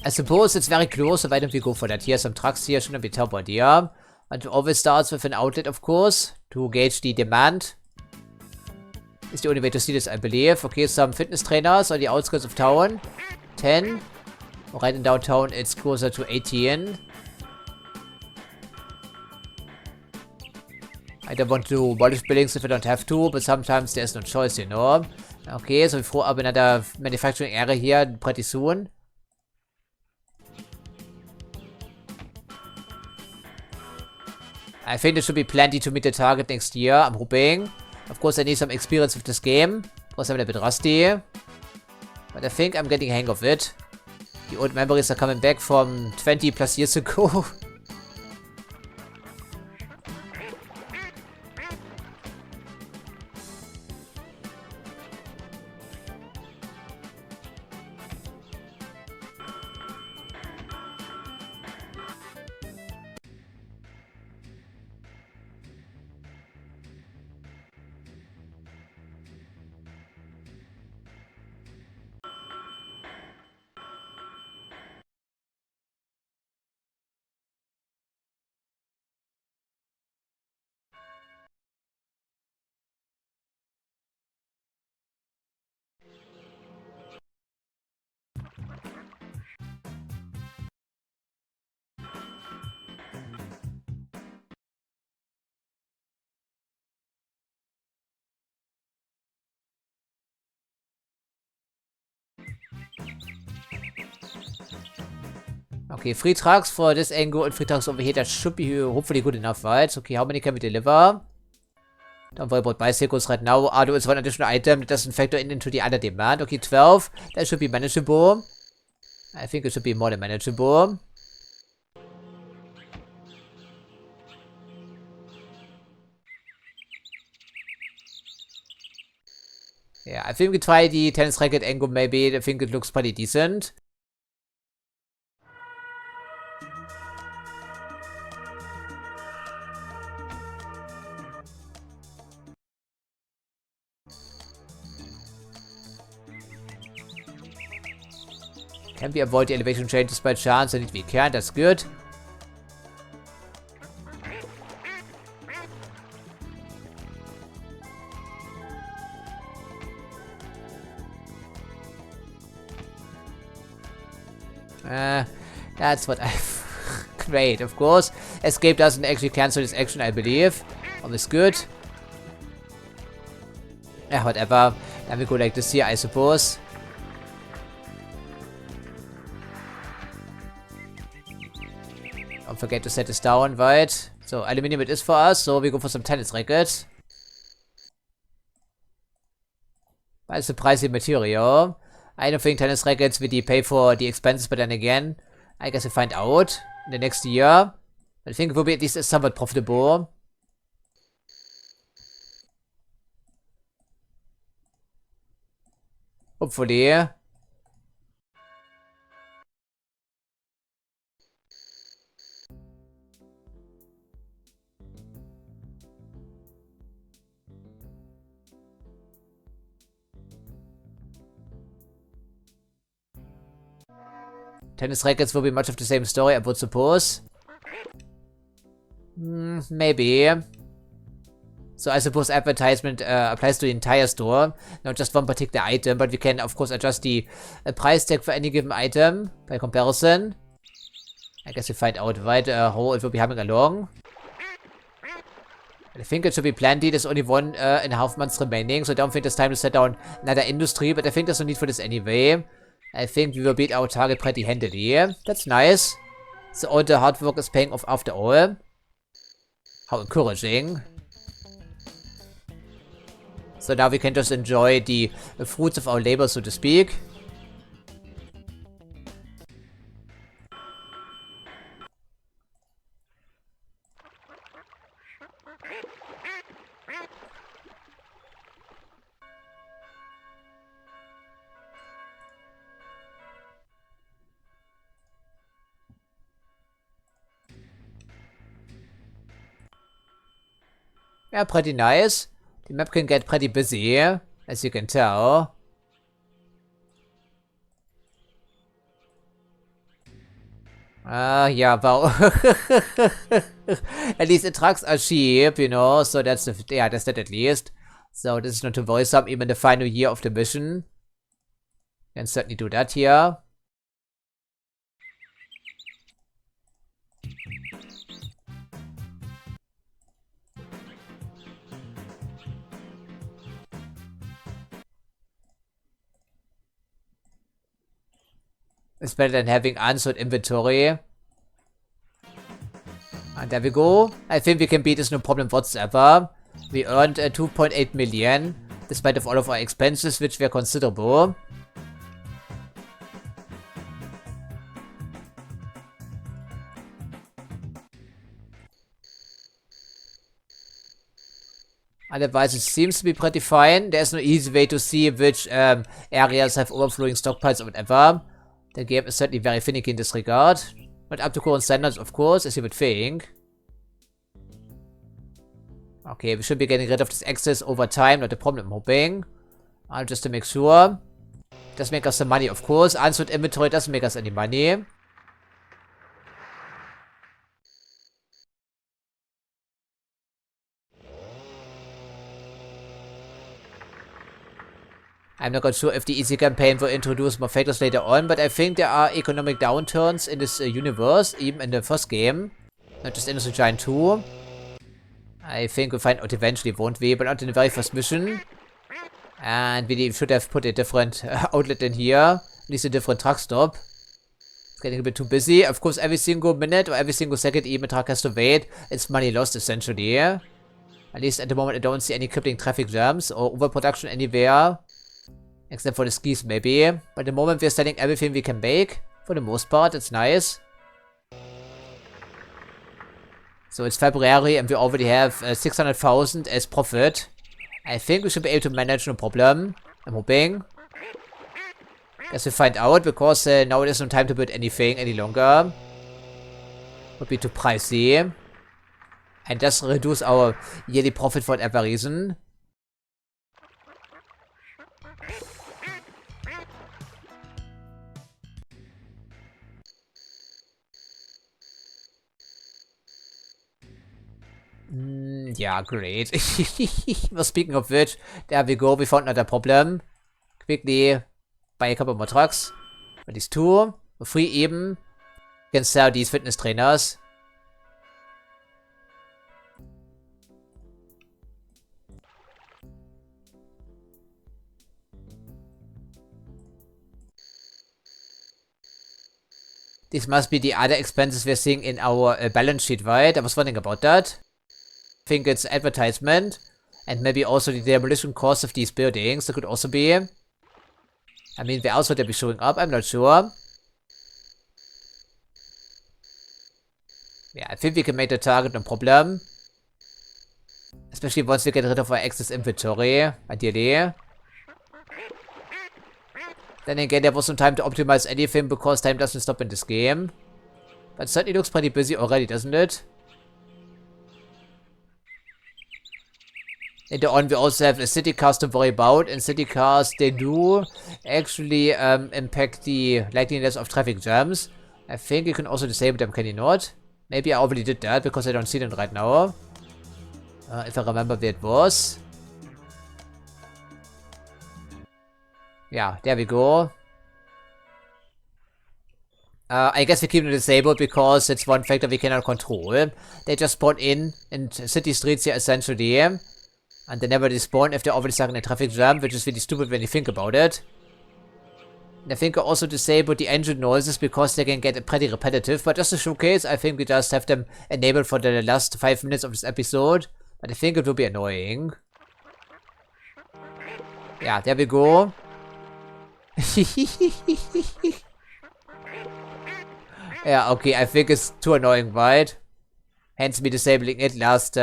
I suppose it's very close, so why don't we go for that? Here, some trucks here, shouldn't be a terrible idea. And it always starts with an outlet, of course, to gauge the demand. Is the only way to see this, I believe. Okay, some fitness trainers on the outskirts of town. 10. Right in downtown, it's closer to 18. I don't want to abolish buildings if I don't have to, but sometimes there's no choice, you know. Okay, so we throw up another manufacturing area here pretty soon. I think there should be plenty to meet the target next year, I'm hoping. Of course, I need some experience with this game, because I'm a bit rusty. But I think I'm getting a hang of it. The old memories are coming back from 20 plus years ago. Okay, 3 trucks for this angle and 3 trucks over here. That should be hopefully good enough, right? Okay, how many can we deliver? Don't worry about bicycles right now. Auto is one additional item that doesn't factor into the other demand. Okay, 12. That should be manageable. I think it should be more than manageable. Yeah, I think we try the tennis racket angle maybe. I think it looks pretty decent. Can we avoid the elevation changes by chance? And if we can, that's good. That's what I've... Great, of course. Escape doesn't actually cancel this action, I believe. Always good. Yeah, whatever. Then we go like this here, I suppose. Don't forget to set this down, right? So, aluminium it is for us, so we go for some tennis racket. That's a pricey material. I don't think tennis rackets will pay for the expenses, but then again, I guess we'll find out in the next year. I think it will be at least somewhat profitable. Hopefully. Tennis rackets will be much of the same story, I would suppose. Maybe. So I suppose advertisement applies to the entire store, not just one particular item, but we can of course adjust the price tag for any given item by comparison. I guess we find out, right, how it will be coming along. I think it should be plenty. There's only 1.5 months remaining, so I don't think there's time to set down another industry, but I think there's no need for this anyway. I think we will beat our target pretty handily. That's nice. So all the hard work is paying off after all. How encouraging. So now we can just enjoy the fruits of our labor, so to speak. Yeah, pretty nice. The map can get pretty busy, as you can tell. Yeah, well, at least the trucks are cheap, you know, so that's that's that at least. So this is not too worrisome, even the final year of the mission. Can certainly do that here. It's better than having unsold inventory. And there we go. I think we can beat this no problem whatsoever. We earned 2.8 million, despite of all of our expenses, which were considerable. Otherwise, it seems to be pretty fine. There's no easy way to see which areas have overflowing stockpiles or whatever. The game is certainly very finicky in this regard. But up to current standards, of course, as you would think. Okay, we should be getting rid of this excess over time, not a problem, I'm hoping. Just to make sure. Does make us some money, of course. Unsold inventory doesn't make us any money. I'm not quite sure if the easy campaign will introduce more factors later on, but I think there are economic downturns in this universe, even in the first game. Not just Industriegigant 2. I think we'll find out eventually, won't we? But not in the very first mission. And we should have put a different outlet in here. At least a different truck stop. It's getting a bit too busy. Of course, every single minute or every single second even a truck has to wait. It's money lost, essentially. At least at the moment, I don't see any crippling traffic jams or overproduction anywhere. Except for the skis, maybe. But at the moment, we're selling everything we can make. For the most part, it's nice. So it's February and we already have 600,000 as profit. I think we should be able to manage, no problem. I'm hoping. Guess we'll find out, because now there's no time to build anything any longer. Would be too pricey. And does reduce our yearly profit for whatever reason. Yeah, great. Well, speaking of which, there we go. We found another problem. Quickly buy a couple more trucks. For these two, for free even. You can sell these fitness trainers. These must be the other expenses we're seeing in our balance sheet, right? I was wondering about that. I think it's advertisement. And maybe also the demolition cost of these buildings. That could also be. I mean, where else would they be showing up? I'm not sure. Yeah, I think we can make the target, no problem. Especially once we get rid of our excess inventory, ideally. Then again, there was some time to optimize anything, because time doesn't stop in this game. But it certainly looks pretty busy already, doesn't it? Later on, we also have city cars to worry about, and city cars, they do actually impact the likeliness of traffic jams. I think you can also disable them, can you not? Maybe I already did that, because I don't see them right now. If I remember where it was. Yeah, there we go. I guess we keep them disabled because it's one factor we cannot control. They just spawn in city streets here, essentially. And they never despawn if they're already stuck in a traffic jam, which is really stupid when you think about it. And I think I also disabled the engine noises because they can get pretty repetitive. But just to showcase, I think we just have them enabled for the last 5 minutes of this episode. But I think it will be annoying. Yeah, there we go. Yeah, okay, I think it's too annoying, right? Hence me disabling it last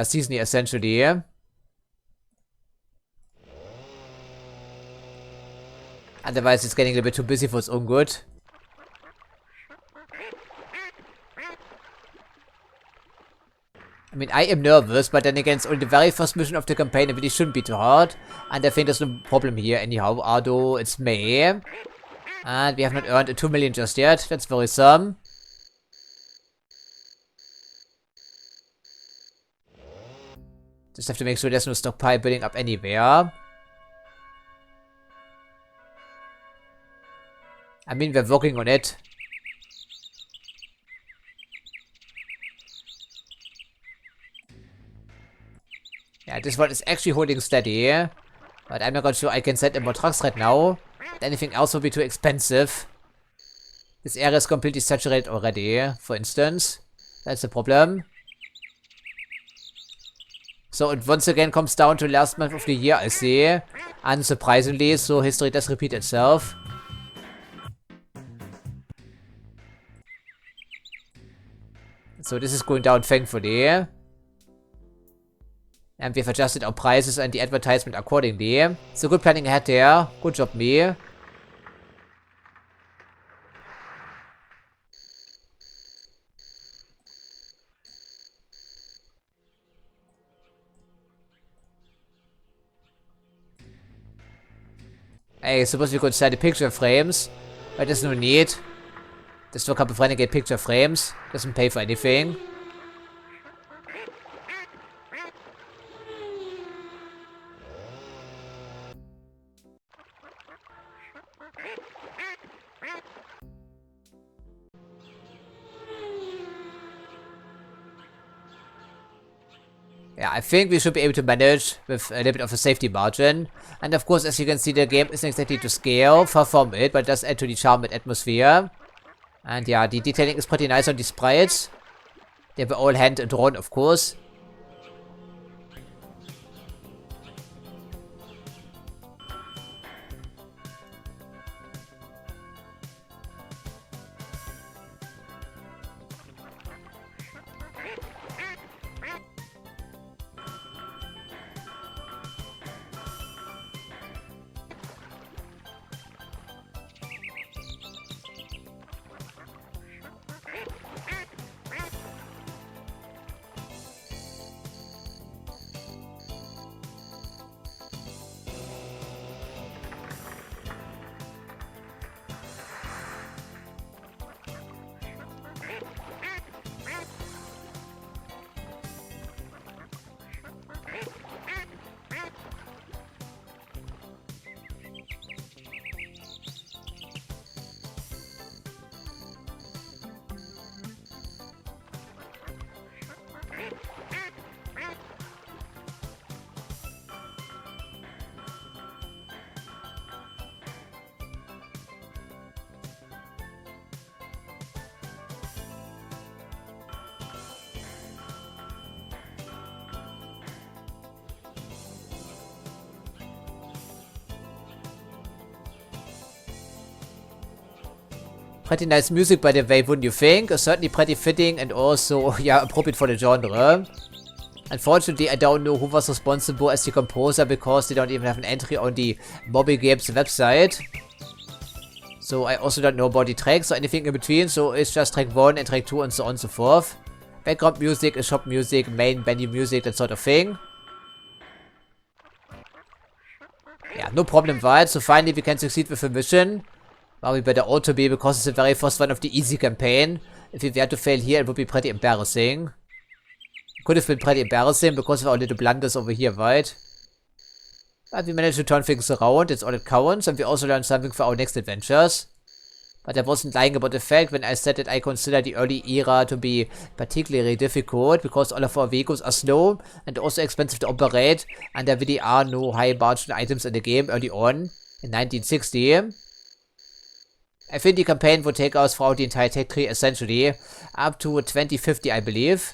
season here, essentially. Otherwise, it's getting a bit too busy for its own good. I mean, I am nervous, but then again, it's only the very first mission of the campaign, and really shouldn't be too hard. And I think there's no problem here anyhow, although it's May. And we have not earned 2 million just yet. That's worrisome. Just have to make sure there's no stockpile building up anywhere. I mean, we're working on it. Yeah, this one is actually holding steady. But I'm not quite sure I can send in more trucks right now. Anything else will be too expensive. This area is completely saturated already, for instance. That's the problem. So it once again comes down to last month of the year, I see. Unsurprisingly, so history does repeat itself. So this is going down, thankfully. And we've adjusted our prices and the advertisement accordingly. So good planning ahead there. Good job, me. I suppose we could sell the picture frames, but there's no need. Just for a couple of renegade picture frames. Doesn't pay for anything. Yeah, I think we should be able to manage with a little bit of a safety margin. And of course, as you can see, the game isn't exactly to scale, far from it, but it does add to the charm and atmosphere. And yeah, the detailing is pretty nice on the sprites. They were all hand drawn, of course. Pretty nice music, by the way, wouldn't you think? Certainly pretty fitting and also, yeah, appropriate for the genre. Unfortunately, I don't know who was responsible as the composer because they don't even have an entry on the Mobile Games website. So I also don't know about the tracks or anything in between, so it's just track 1 and track 2 and so on and so forth. Background music, shop music, main menu music, that sort of thing. Yeah, no problem, right? So finally we can succeed with the mission. Well, we better ought to be because it's the very first one of the easy campaign. If we were to fail here, it would be pretty embarrassing. Could have been pretty embarrassing because of our little blunders over here, right? But we managed to turn things around, that's all that counts, and we also learned something for our next adventures. But I wasn't lying about the fact when I said that I consider the early era to be particularly difficult because all of our vehicles are slow and also expensive to operate, and there really are no high margin items in the game early on, in 1960. I think the campaign would take us throughout the entire tech tree essentially, up to 2050 I believe,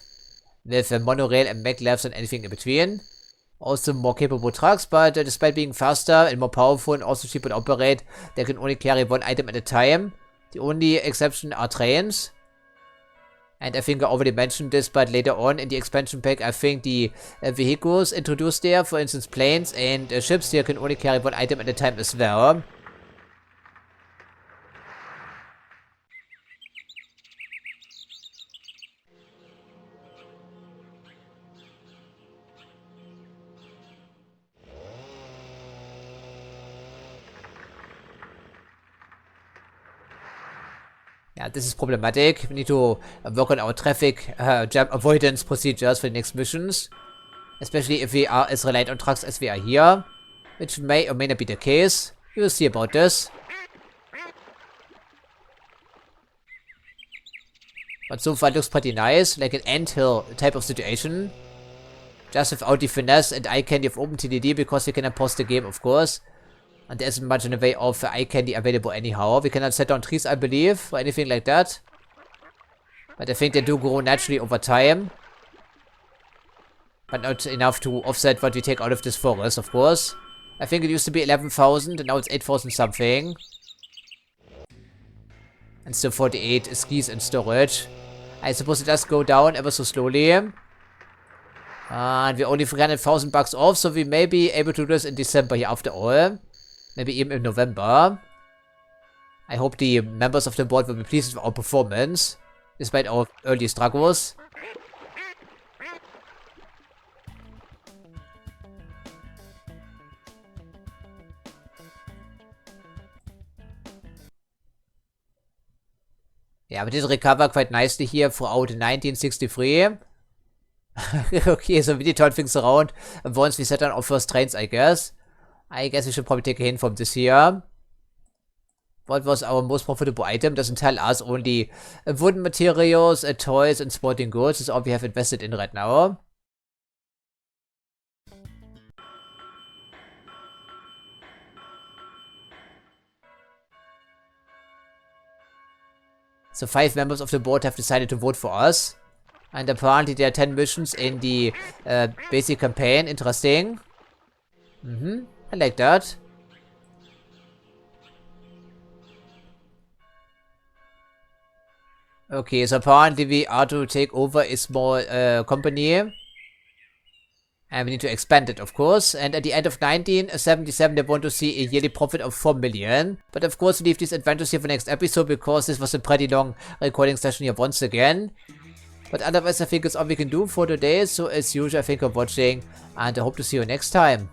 with a monorail and maglevs and anything in between. Also more capable trucks, but despite being faster and more powerful and also cheaper to operate, they can only carry one item at a time. The only exception are trains. And I think I already mentioned this, but later on in the expansion pack, I think the vehicles introduced there, for instance planes and ships here, can only carry one item at a time as well. Yeah, this is problematic. We need to work on our traffic jam avoidance procedures for the next missions. Especially if we are as reliant on trucks as we are here. Which may or may not be the case. We will see about this. But so far it looks pretty nice, like an anthill type of situation. Just without the finesse and eye candy of OpenTDD because we cannot pause the game, of course. And there isn't much in the way of eye candy available anyhow. We cannot set down trees, I believe, or anything like that. But I think they do grow naturally over time. But not enough to offset what we take out of this forest, of course. I think it used to be 11,000 and now it's 8,000 something. And still 48 skis in storage. I suppose it does go down ever so slowly. And we're only 300,000 bucks off, so we may be able to do this in December here after all. Maybe even in November. I hope the members of the board will be pleased with our performance, despite our early struggles. Yeah, we did recover quite nicely here throughout 1963. Okay, so we did turn things around once we set on our first trains, I guess. I guess we should probably take a hint from this here. What was our most profitable item? Doesn't tell us. Only wooden materials, toys, and sporting goods is all we have invested in right now. So 5 members of the board have decided to vote for us. And apparently there are 10 missions in the basic campaign. Interesting. I like that. Okay, so apparently we are to take over a small company. And we need to expand it, of course. And at the end of 1977, they want to see a yearly profit of 4 million. But of course, we leave these adventures here for next episode, because this was a pretty long recording session here once again. But otherwise, I think it's all we can do for today. So as usual, I thank you for watching, and I hope to see you next time.